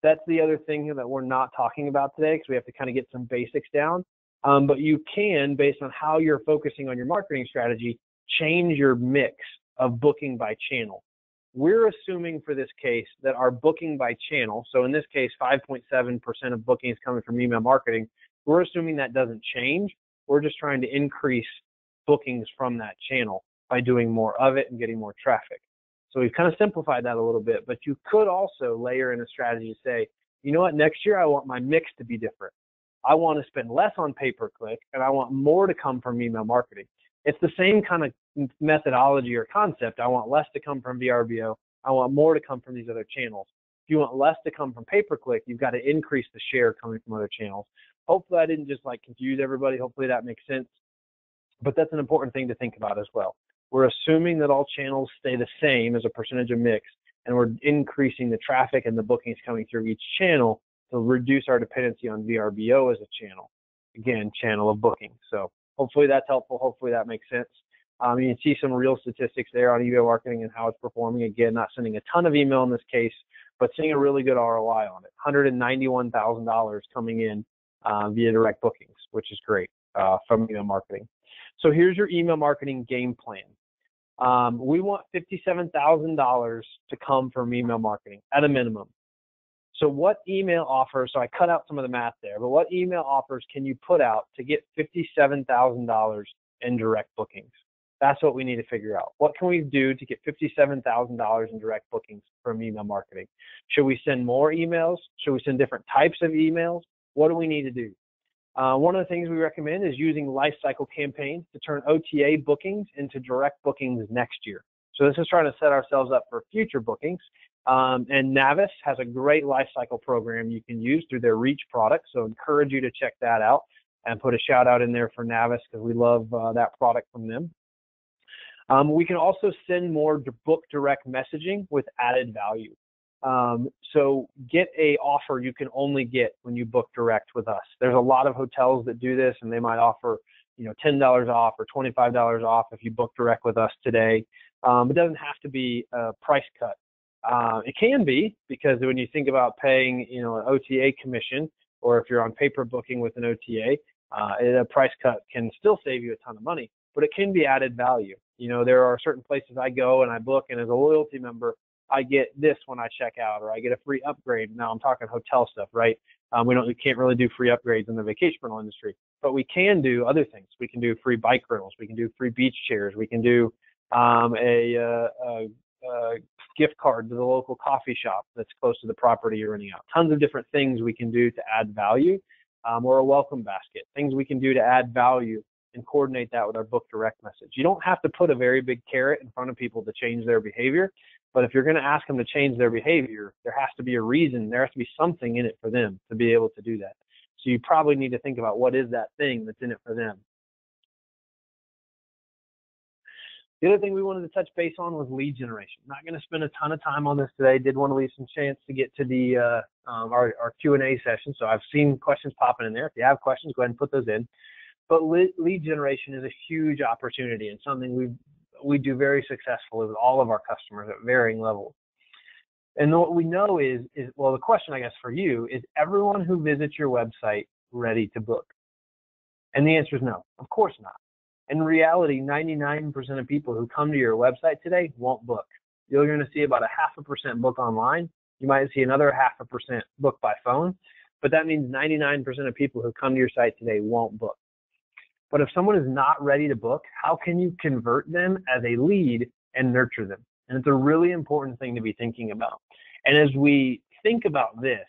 That's the other thing that we're not talking about today because we have to kind of get some basics down. But you can, based on how you're focusing on your marketing strategy, change your mix of booking by channel. We're assuming for this case that our booking by channel, so in this case, 5.7% of bookings coming from email marketing, we're assuming that doesn't change. We're just trying to increase bookings from that channel by doing more of it and getting more traffic. So we've kind of simplified that a little bit, but you could also layer in a strategy to say, you know what, next year I want my mix to be different. I want to spend less on pay-per-click and I want more to come from email marketing. It's the same kind of methodology or concept. I want less to come from VRBO. I want more to come from these other channels. If you want less to come from pay-per-click, you've got to increase the share coming from other channels. Hopefully I didn't just confuse everybody. Hopefully that makes sense. But that's an important thing to think about as well. We're assuming that all channels stay the same as a percentage of mix, and we're increasing the traffic and the bookings coming through each channel to reduce our dependency on VRBO as a channel. Again, channel of booking. So hopefully that's helpful. Hopefully that makes sense. You can see some real statistics there on email marketing and how it's performing. Again, not sending a ton of email in this case, but seeing a really good ROI on it. $191,000 coming in via direct bookings, which is great from email marketing. So here's your email marketing game plan. We want $57,000 to come from email marketing at a minimum. So what email offers, so I cut out some of the math there, but what email offers can you put out to get $57,000 in direct bookings? That's what we need to figure out. What can we do to get $57,000 in direct bookings from email marketing? Should we send more emails? Should we send different types of emails? What do we need to do? One of the things we recommend is using lifecycle campaigns to turn OTA bookings into direct bookings next year. So this is trying to set ourselves up for future bookings. And Navis has a great lifecycle program you can use through their Reach product. So encourage you to check that out and put a shout out in there for Navis because we love that product from them. We can also send more book direct messaging with added value. So get a offer you can only get when you book direct with us. There's a lot of hotels that do this, and they might offer, $10 off or $25 off if you book direct with us today. It doesn't have to be a price cut. It can be, because when you think about paying, an OTA commission, or if you're on paper booking with an OTA, a price cut can still save you a ton of money, but it can be added value. There are certain places I go and I book, and as a loyalty member, I get this when I check out, or I get a free upgrade. Now I'm talking hotel stuff, right? We can't really do free upgrades in the vacation rental industry, but we can do other things. We can do free bike rentals. We can do free beach chairs. We can do a gift card to the local coffee shop that's close to the property you're renting out. Tons of different things we can do to add value, or a welcome basket, things we can do to add value and coordinate that with our book direct message. You don't have to put a very big carrot in front of people to change their behavior, but if you're going to ask them to change their behavior, there has to be a reason. There has to be something in it for them to be able to do that. So you probably need to think about what is that thing that's in it for them. The other thing we wanted to touch base on was lead generation. I'm not going to spend a ton of time on this today. Did want to leave some chance to get to the our Q&A session. So I've seen questions popping in there. If you have questions, go ahead and put those in. But lead generation is a huge opportunity and something we do very successfully with all of our customers at varying levels. And what we know is the question I guess for you is, everyone who visits your website ready to book? And the answer is no, of course not. In reality, 99% of people who come to your website today won't book. You're going to see about 0.5% book online. You might see another 0.5% book by phone, but that means 99% of people who come to your site today won't book. But if someone is not ready to book, how can you convert them as a lead and nurture them? And it's a really important thing to be thinking about. And as we think about this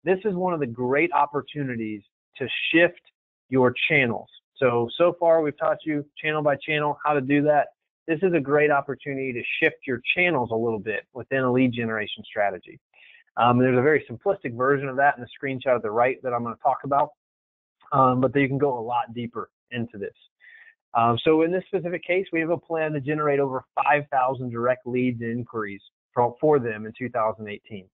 is one of the great opportunities to shift your channels. So far we've taught you channel by channel how to do that. This is a great opportunity to shift your channels a little bit within a lead generation strategy. There's a very simplistic version of that in the screenshot at the right that I'm going to talk about, but you can go a lot deeper into this. So in this specific case, we have a plan to generate over 5,000 direct leads and inquiries for them in 2018.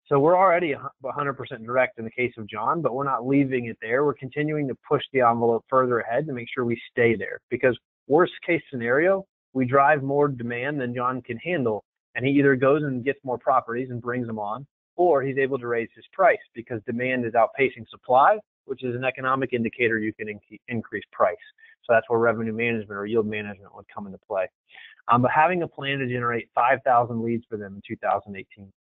So we're already 100% direct in the case of John, but we're not leaving it there. We're continuing to push the envelope further ahead to make sure we stay there, because worst case scenario, we drive more demand than John can handle, and he either goes and gets more properties and brings them on, or he's able to raise his price because demand is outpacing supply, which is an economic indicator you can increase price. So that's where revenue management or yield management would come into play. But having a plan to generate 5,000 leads for them in 2018.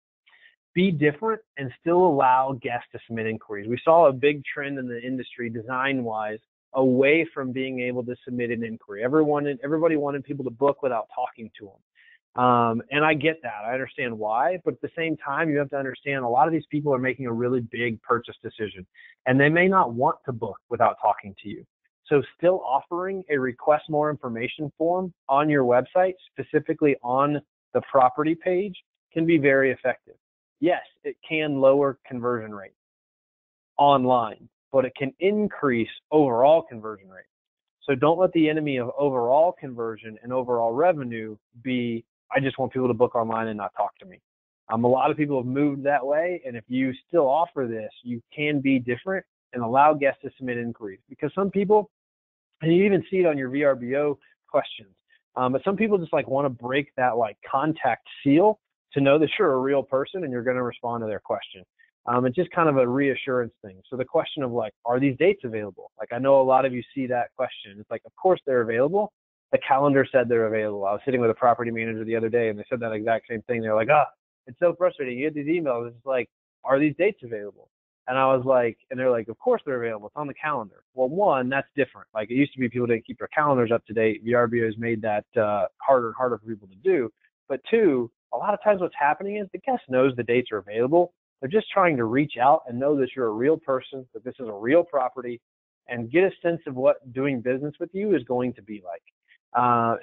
Be different and still allow guests to submit inquiries. We saw a big trend in the industry design-wise away from being able to submit an inquiry. Everybody wanted people to book without talking to them. And I get that. I understand why. But at the same time, you have to understand a lot of these people are making a really big purchase decision, and they may not want to book without talking to you. So still offering a request more information form on your website, specifically on the property page, can be very effective. Yes, it can lower conversion rate online, but it can increase overall conversion rate. So don't let the enemy of overall conversion and overall revenue be, I just want people to book online and not talk to me. A lot of people have moved that way, and if you still offer this, you can be different and allow guests to submit inquiries. Because some people, and you even see it on your VRBO questions, But some people just like want to break that like contact seal to know that you're a real person and you're going to respond to their question. It's just kind of a reassurance thing. So the question of like, are these dates available? Like, I know a lot of you see that question. It's like, of course they're available. The calendar said they're available. I was sitting with a property manager the other day and they said that exact same thing. They're like, it's so frustrating. You get these emails. It's like, are these dates available? And I was like, and they're like, of course they're available. It's on the calendar. Well, one, that's different. Like it used to be people didn't keep their calendars up to date. VRBO has made that harder and harder for people to do. But two, a lot of times what's happening is the guest knows the dates are available. They're just trying to reach out and know that you're a real person, that this is a real property, and get a sense of what doing business with you is going to be like.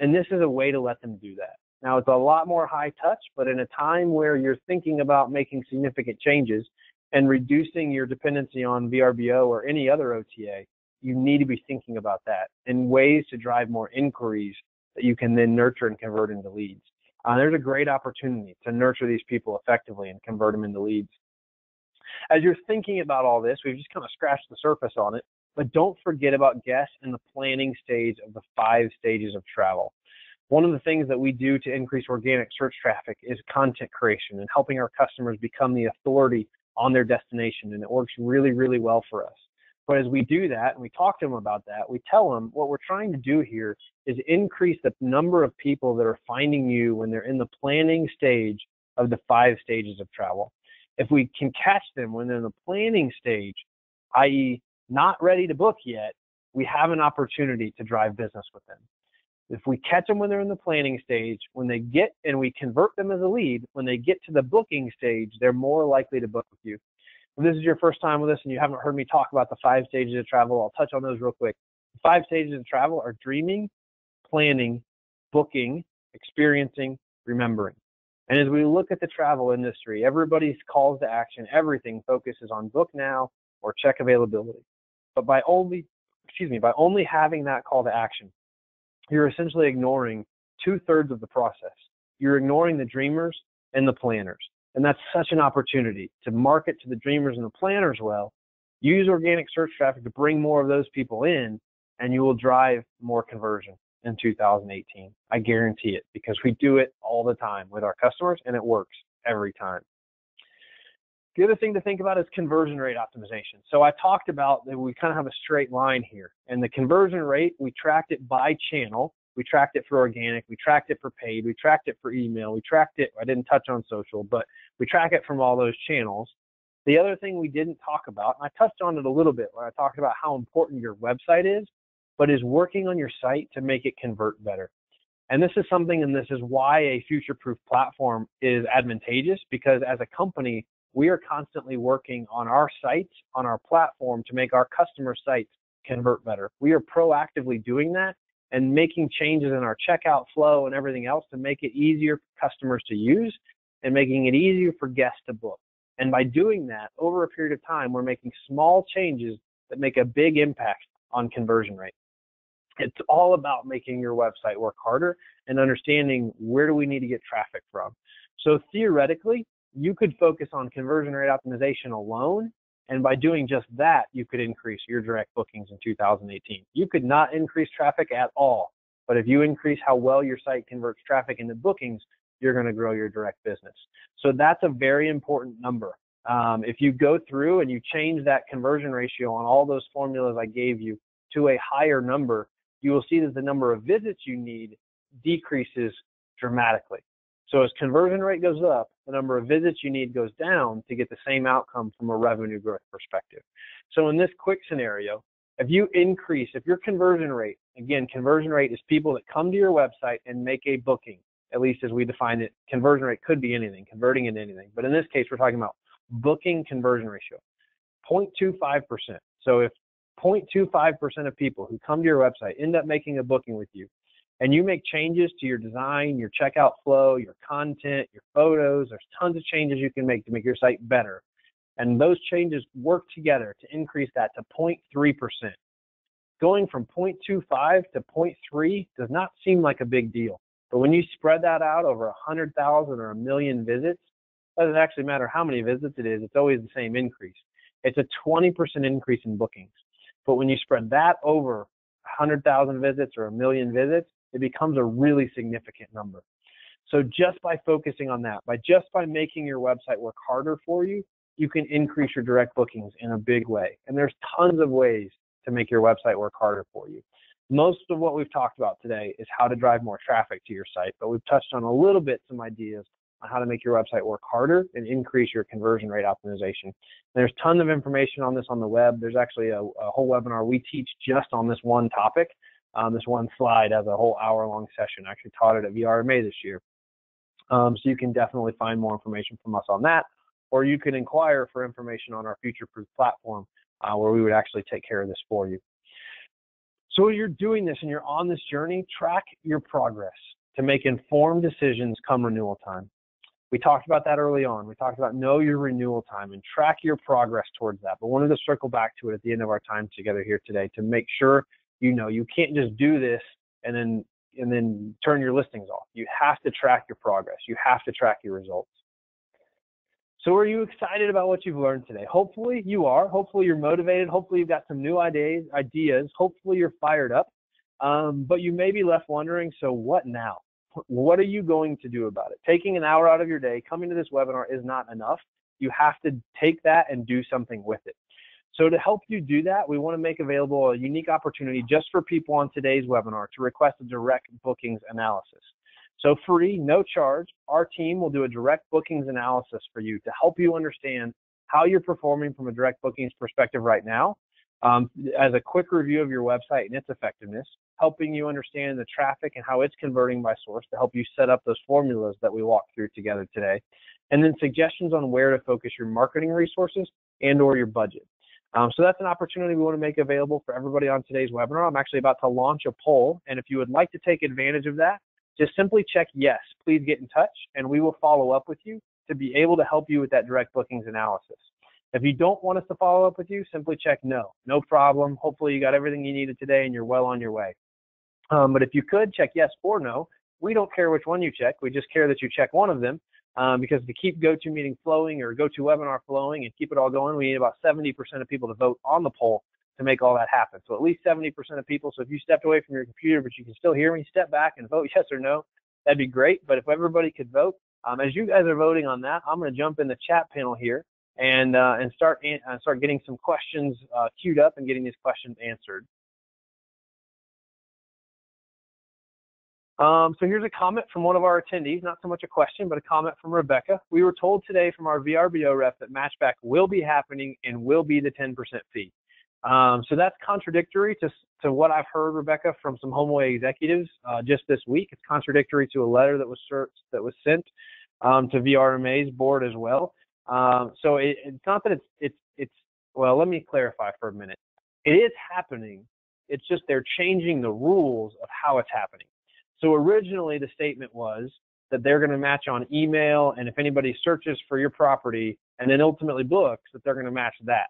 And this is a way to let them do that. Now, it's a lot more high touch, but in a time where you're thinking about making significant changes and reducing your dependency on VRBO or any other OTA, you need to be thinking about that and ways to drive more inquiries that you can then nurture and convert into leads. There's a great opportunity to nurture these people effectively and convert them into leads. As you're thinking about all this, we've just kind of scratched the surface on it, but don't forget about guests in the planning stage of the 5 stages of travel. One of the things that we do to increase organic search traffic is content creation and helping our customers become the authority on their destination, and it works really, really well for us. But as we do that, and we talk to them about that, we tell them what we're trying to do here is increase the number of people that are finding you when they're in the planning stage of the 5 stages of travel. If we can catch them when they're in the planning stage, i.e. not ready to book yet, we have an opportunity to drive business with them. If we catch them when they're in the planning stage, when they get, and we convert them as a lead, when they get to the booking stage, they're more likely to book with you. If this is your first time with us and you haven't heard me talk about the 5 stages of travel, I'll touch on those real quick. The 5 stages of travel are dreaming, planning, booking, experiencing, remembering. And as we look at the travel industry, everybody's calls to action, everything focuses on book now or check availability. But by only having that call to action, you're essentially ignoring 2/3 of the process. You're ignoring the dreamers and the planners. And that's such an opportunity to market to the dreamers and the planners well. Use organic search traffic to bring more of those people in, and you will drive more conversion in 2018. I guarantee it, because we do it all the time with our customers and it works every time. The other thing to think about is conversion rate optimization. So I talked about that we kind of have a straight line here, and the conversion rate, we tracked it by channel. We tracked it for organic, we tracked it for paid, we tracked it for email, we tracked it, I didn't touch on social, but we track it from all those channels. The other thing we didn't talk about, and I touched on it a little bit when I talked about how important your website is, but is working on your site to make it convert better. And this is something, and this is why a future-proof platform is advantageous, because as a company, we are constantly working on our sites, on our platform, to make our customer sites convert better. We are proactively doing that and making changes in our checkout flow and everything else to make it easier for customers to use and making it easier for guests to book. And by doing that, over a period of time, we're making small changes that make a big impact on conversion rate. It's all about making your website work harder and understanding where do we need to get traffic from. So theoretically, you could focus on conversion rate optimization alone, and by doing just that, you could increase your direct bookings in 2018. You could not increase traffic at all, but if you increase how well your site converts traffic into bookings, you're going to grow your direct business. So that's a very important number. If you go through and you change that conversion ratio on all those formulas I gave you to a higher number, you will see that the number of visits you need decreases dramatically. So as conversion rate goes up, the number of visits you need goes down to get the same outcome from a revenue growth perspective. So in this quick scenario, if your conversion rate, again, conversion rate is people that come to your website and make a booking, at least as we define it. Conversion rate could be anything, converting into anything. But in this case, we're talking about booking conversion ratio, 0.25%. So if 0.25% of people who come to your website end up making a booking with you, and you make changes to your design, your checkout flow, your content, your photos, there's tons of changes you can make to make your site better. And those changes work together to increase that to 0.3%. Going from 0.25 to 0.3 does not seem like a big deal. But when you spread that out over 100,000 or 1 million visits, it doesn't actually matter how many visits it is, it's always the same increase. It's a 20% increase in bookings. But when you spread that over 100,000 visits or 1 million visits, it becomes a really significant number. So just by focusing on that, by making your website work harder for you, you can increase your direct bookings in a big way. And there's tons of ways to make your website work harder for you. Most of what we've talked about today is how to drive more traffic to your site, but we've touched on a little bit some ideas on how to make your website work harder and increase your conversion rate optimization. And there's tons of information on this on the web. There's actually a whole webinar we teach just on this one topic. This one slide as a whole hour-long session. I actually taught it at VRMA this year. So you can definitely find more information from us on that, or you can inquire for information on our future-proof platform where we would actually take care of this for you. So when you're doing this and you're on this journey, track your progress to make informed decisions come renewal time. We talked about that early on. We talked about know your renewal time and track your progress towards that. But wanted to circle back to it at the end of our time together here today to make sure you know you can't just do this and then turn your listings off. You have to track your progress. You have to track your results. So are you excited about what you've learned today? Hopefully you are. Hopefully you're motivated. Hopefully you've got some new ideas. Hopefully you're fired up. But you may be left wondering, so what now? What are you going to do about it? Taking an hour out of your day, coming to this webinar is not enough. You have to take that and do something with it. So to help you do that, we want to make available a unique opportunity just for people on today's webinar to request a direct bookings analysis. So free, no charge, our team will do a direct bookings analysis for you to help you understand how you're performing from a direct bookings perspective right now, as a quick review of your website and its effectiveness, helping you understand the traffic and how it's converting by source to help you set up those formulas that we walked through together today, and then suggestions on where to focus your marketing resources and or your budget. So that's an opportunity we want to make available for everybody on today's webinar. I'm actually about to launch a poll, and if you would like to take advantage of that, just simply check yes, please get in touch, and we will follow up with you to be able to help you with that direct bookings analysis. If you don't want us to follow up with you, simply check no. No problem. Hopefully you got everything you needed today and you're well on your way. But if you could, check yes or no. We don't care which one you check. We just care that you check one of them because to keep GoToMeeting flowing or GoToWebinar flowing and keep it all going, we need about 70% of people to vote on the poll to make all that happen. So at least 70% of people. So if you stepped away from your computer, but you can still hear me, step back and vote yes or no. That'd be great. But if everybody could vote, as you guys are voting on that, I'm going to jump in the chat panel here and start getting some questions queued up and getting these questions answered. So here's a comment from one of our attendees, not so much a question, but a comment from Rebecca. We were told today from our VRBO rep that matchback will be happening and will be the 10% fee. So that's contradictory to what I've heard, Rebecca, from some HomeAway executives just this week. It's contradictory to a letter that was sent to VRMA's board as well. So it's not that it's well, let me clarify for a minute. It is happening. It's just they're changing the rules of how it's happening. So originally the statement was that they're going to match on email, and if anybody searches for your property and then ultimately books, that they're going to match that.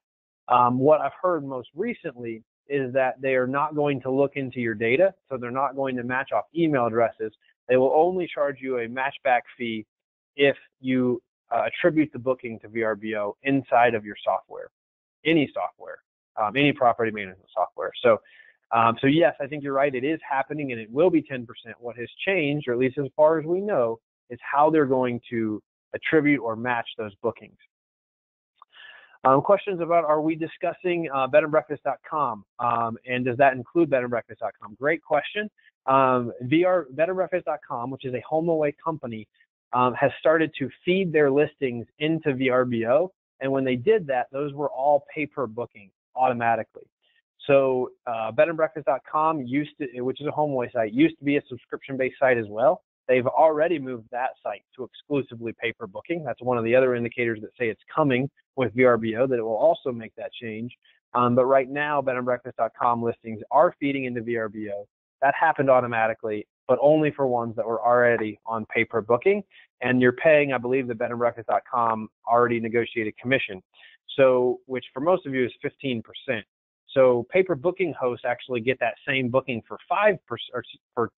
What I've heard most recently is that they are not going to look into your data, so they're not going to match off email addresses. They will only charge you a matchback fee if you attribute the booking to VRBO inside of your software, any property management software. So yes, I think you're right. It is happening, and it will be 10%. What has changed, or at least as far as we know, is how they're going to attribute or match those bookings. Questions about, are we discussing bedandbreakfast.com, and does that include bedandbreakfast.com? Great question. Bedandbreakfast.com, which is a HomeAway company, has started to feed their listings into VRBO, and when they did that, those were all pay-per-booking automatically. So bedandbreakfast.com which is a HomeAway site, used to be a subscription-based site as well. They've already moved that site to exclusively pay-per-booking. That's one of the other indicators that say it's coming with VRBO, that it will also make that change. But right now, bedandbreakfast.com listings are feeding into VRBO. That happened automatically, but only for ones that were already on pay-per-booking. And you're paying, I believe, the bedandbreakfast.com already negotiated commission, so which for most of you is 15%. So pay-per-booking hosts actually get that same booking for 5%, or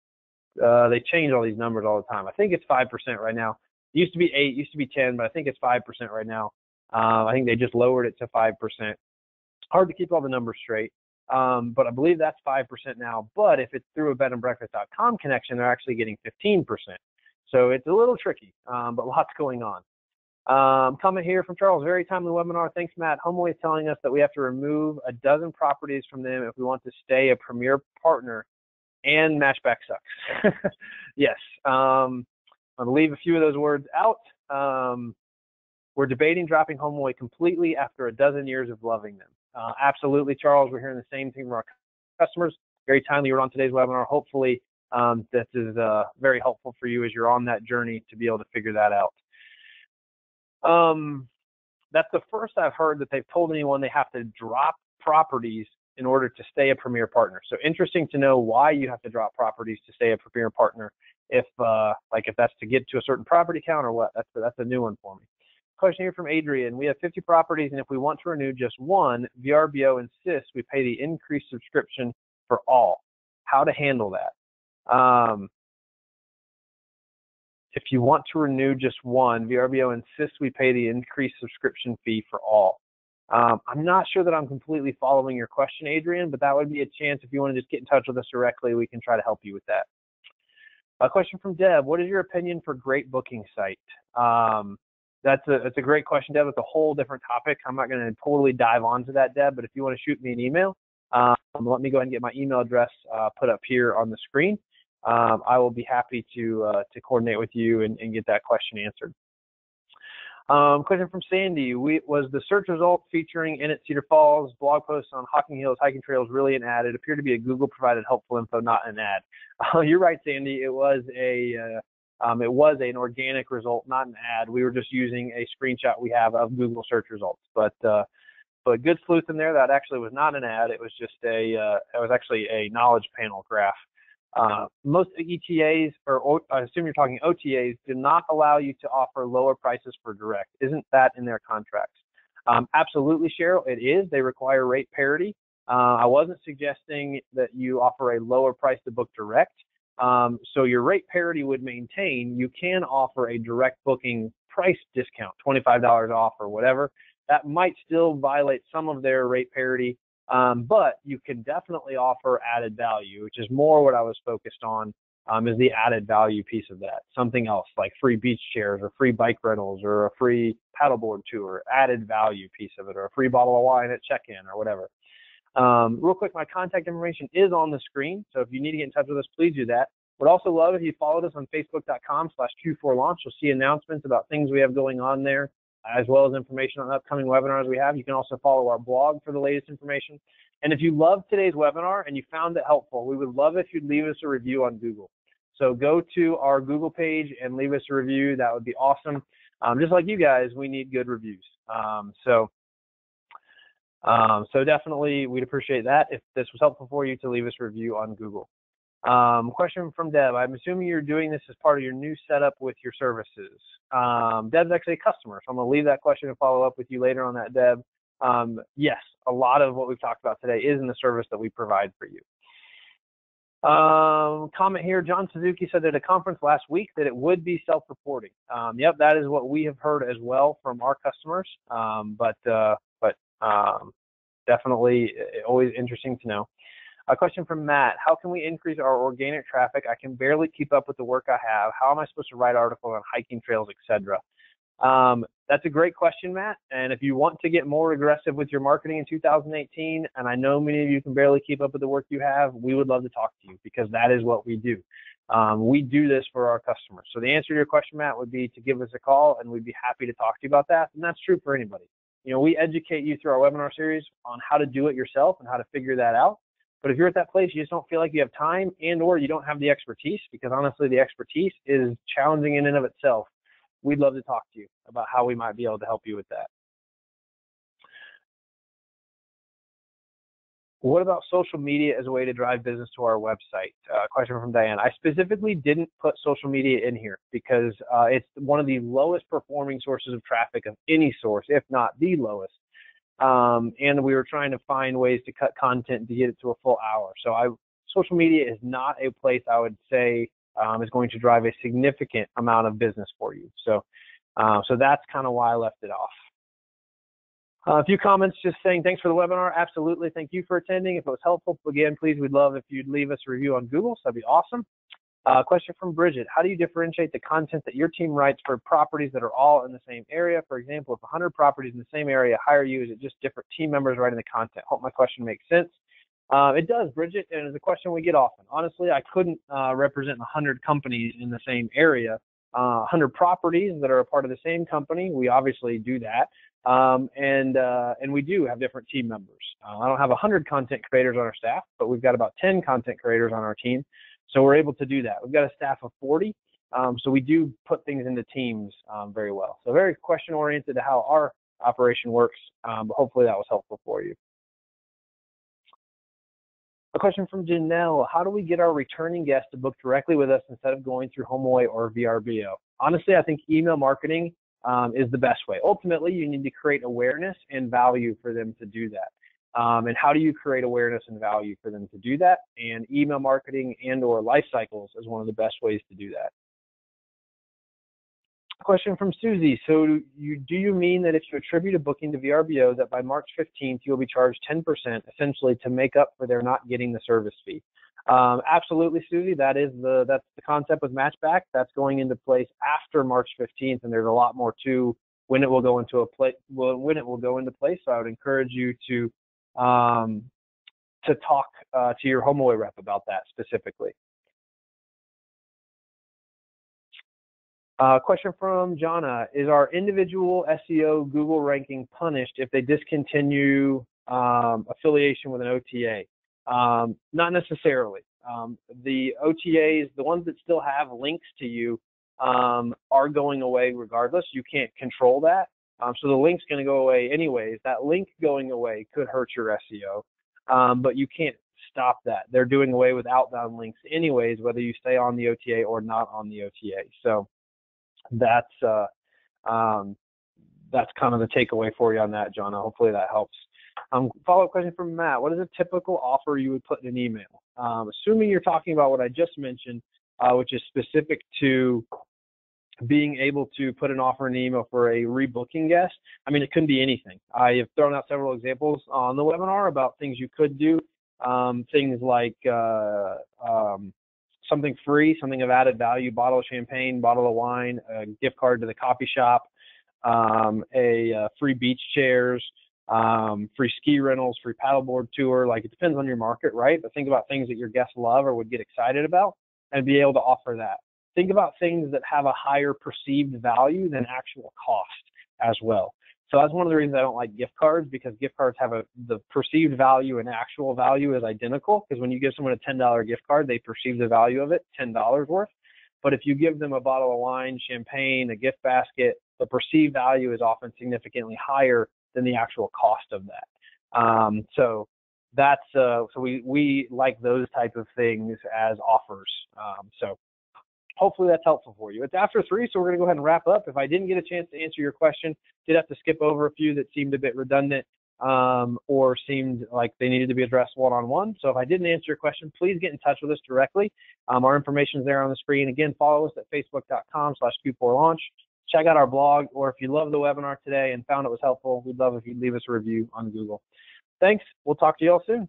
they change all these numbers all the time. I think it's 5% right now. It used to be 8, used to be 10, but I think it's 5% right now. I think they just lowered it to 5%. Hard to keep all the numbers straight. but I believe that's 5% now. But if it's through a bedandbreakfast.com connection, they're actually getting 15%. So it's a little tricky, but lots going on. Comment here from Charles, very timely webinar. Thanks, Matt. HomeAway is telling us that we have to remove a dozen properties from them if we want to stay a premier partner, and Matchback sucks. Yes, I'll leave a few of those words out. We're debating dropping HomeAway completely after a dozen years of loving them. Absolutely, Charles. We're hearing the same thing from our customers. Very timely you're on today's webinar. Hopefully, this is very helpful for you as you're on that journey to be able to figure that out. That's the first I've heard that they've told anyone they have to drop properties in order to stay a premier partner. So interesting to know why you have to drop properties to stay a premier partner. If that's to get to a certain property count or what. That's a new one for me. Question here from Adrian. We have 50 properties, and if we want to renew just one, VRBO insists we pay the increased subscription for all. How to handle that? If you want to renew just one, VRBO insists we pay the increased subscription fee for all. I'm not sure that I'm completely following your question, Adrian, but that would be a chance. If you want to just get in touch with us directly, we can try to help you with that. A question from Deb. What is your opinion for great booking site? That's a great question, Deb. It's a whole different topic. I'm not going to totally dive onto that, Deb, but if you want to shoot me an email, let me go ahead and get my email address put up here on the screen. I will be happy to coordinate with you and get that question answered. Question from Sandy. Was the search result featuring in at Cedar Falls blog posts on Hocking Hills hiking trails really an ad? It appeared to be a Google provided helpful info, not an ad. You're right, Sandy. It was an organic result, not an ad. We were just using a screenshot we have of Google search results. But good sleuth in there. That actually was not an ad. It was just it was actually a knowledge panel graph. Most ETAs, or I assume you're talking OTAs, do not allow you to offer lower prices for direct. Isn't that in their contracts? Absolutely, Cheryl, it is. They require rate parity. I wasn't suggesting that you offer a lower price to book direct. So your rate parity would maintain. You can offer a direct booking price discount, $25 off or whatever. That might still violate some of their rate parity. But you can definitely offer added value, which is more what I was focused on, is the added value piece of that. Something else like free beach chairs or free bike rentals or a free paddleboard tour, added value piece of it, or a free bottle of wine at check-in or whatever. Real quick, my contact information is on the screen. So if you need to get in touch with us, please do that. Would also love if you followed us on Facebook.com/Q4Launch. You'll see announcements about things we have going on there, as well as information on upcoming webinars we have. You can also follow our blog for the latest information. And if you loved today's webinar and you found it helpful, we would love if you'd leave us a review on Google. So go to our Google page and leave us a review. That would be awesome. Just like you guys, we need good reviews. So definitely we'd appreciate that if this was helpful for you to leave us a review on Google. Question from Deb. I'm assuming you're doing this as part of your new setup with your services. Deb's actually a customer, so I'm going to leave that question and follow up with you later on that, Deb. Yes, a lot of what we've talked about today is in the service that we provide for you. Comment here, John Suzuki said at a conference last week that it would be self-reporting. Yep, that is what we have heard as well from our customers, but definitely always interesting to know. A question from Matt. How can we increase our organic traffic? I can barely keep up with the work I have. How am I supposed to write articles on hiking trails, etc.? That's a great question, Matt. And if you want to get more aggressive with your marketing in 2018, and I know many of you can barely keep up with the work you have, we would love to talk to you because that is what we do. We do this for our customers. So the answer to your question, Matt, would be to give us a call, and we'd be happy to talk to you about that. And that's true for anybody. You know, we educate you through our webinar series on how to do it yourself and how to figure that out. But if you're at that place, you just don't feel like you have time and or you don't have the expertise, because honestly, the expertise is challenging in and of itself. We'd love to talk to you about how we might be able to help you with that. What about social media as a way to drive business to our website? Question from Diane. I specifically didn't put social media in here because it's one of the lowest performing sources of traffic of any source, if not the lowest. And we were trying to find ways to cut content to get it to a full hour. So social media is not a place I would say is going to drive a significant amount of business for you. So that's kind of why I left it off. A few comments just saying thanks for the webinar. Absolutely. Thank you for attending. If it was helpful, again, please, we'd love if you'd leave us a review on Google. So that'd be awesome. Question from Bridget. How do you differentiate the content that your team writes for properties that are all in the same area? For example, if 100 properties in the same area hire you, is it just different team members writing the content? Hope my question makes sense. It does, Bridget, and it's a question we get often. Honestly, I couldn't represent 100 companies in the same area. 100 properties that are a part of the same company, we obviously do that. And we do have different team members. I don't have 100 content creators on our staff, but we've got about 10 content creators on our team. So we're able to do that. We've got a staff of 40. So we do put things into teams very well. So very question oriented to how our operation works, but hopefully that was helpful for you. A question from Janelle. How do we get our returning guests to book directly with us instead of going through HomeAway or VRBO? Honestly, I think email marketing is the best way. Ultimately, you need to create awareness and value for them to do that. And how do you create awareness and value for them to do that? And email marketing and or life cycles is one of the best ways to do that. Question from Susie. So do you mean that if you attribute a booking to VRBO that by March 15th you'll be charged 10% essentially to make up for their not getting the service fee? Absolutely, Susie. That's the concept with Matchback. That's going into place after March 15th, and there's a lot more to when it will go into place. So I would encourage you to talk to your HomeAway rep about that specifically. Question from Jonna. Is our individual SEO Google ranking punished if they discontinue affiliation with an OTA? Not necessarily. The OTAs, the ones that still have links to you, are going away regardless. You can't control that. So the link's going to go away anyways. That link going away could hurt your SEO, but you can't stop that. They're doing away with outbound links anyways, whether you stay on the OTA or not on the OTA. So that's kind of the takeaway for you on that, Jonna. Hopefully that helps. Follow-up question from Matt. What is a typical offer you would put in an email? Assuming you're talking about what I just mentioned, which is specific to being able to put an offer in an email for a rebooking guest. I mean, it couldn't be anything. I have thrown out several examples on the webinar about things you could do, things like something free, something of added value, bottle of champagne, bottle of wine, a gift card to the coffee shop, free beach chairs, free ski rentals, free paddleboard tour. Like, it depends on your market, right? But think about things that your guests love or would get excited about and be able to offer that. Think about things that have a higher perceived value than actual cost as well. So that's one of the reasons I don't like gift cards, because gift cards have the perceived value and actual value is identical, because when you give someone a $10 gift card, they perceive the value of it, $10 worth. But if you give them a bottle of wine, champagne, a gift basket, the perceived value is often significantly higher than the actual cost of that. So that's so we like those type of things as offers. So hopefully that's helpful for you. It's after 3, so we're going to go ahead and wrap up. If I didn't get a chance to answer your question, did have to skip over a few that seemed a bit redundant or seemed like they needed to be addressed one-on-one. So if I didn't answer your question, please get in touch with us directly. Our information is there on the screen. Again, follow us at facebook.com/Q4Launch. Check out our blog, or if you love the webinar today and found it was helpful, we'd love if you'd leave us a review on Google. Thanks. We'll talk to you all soon.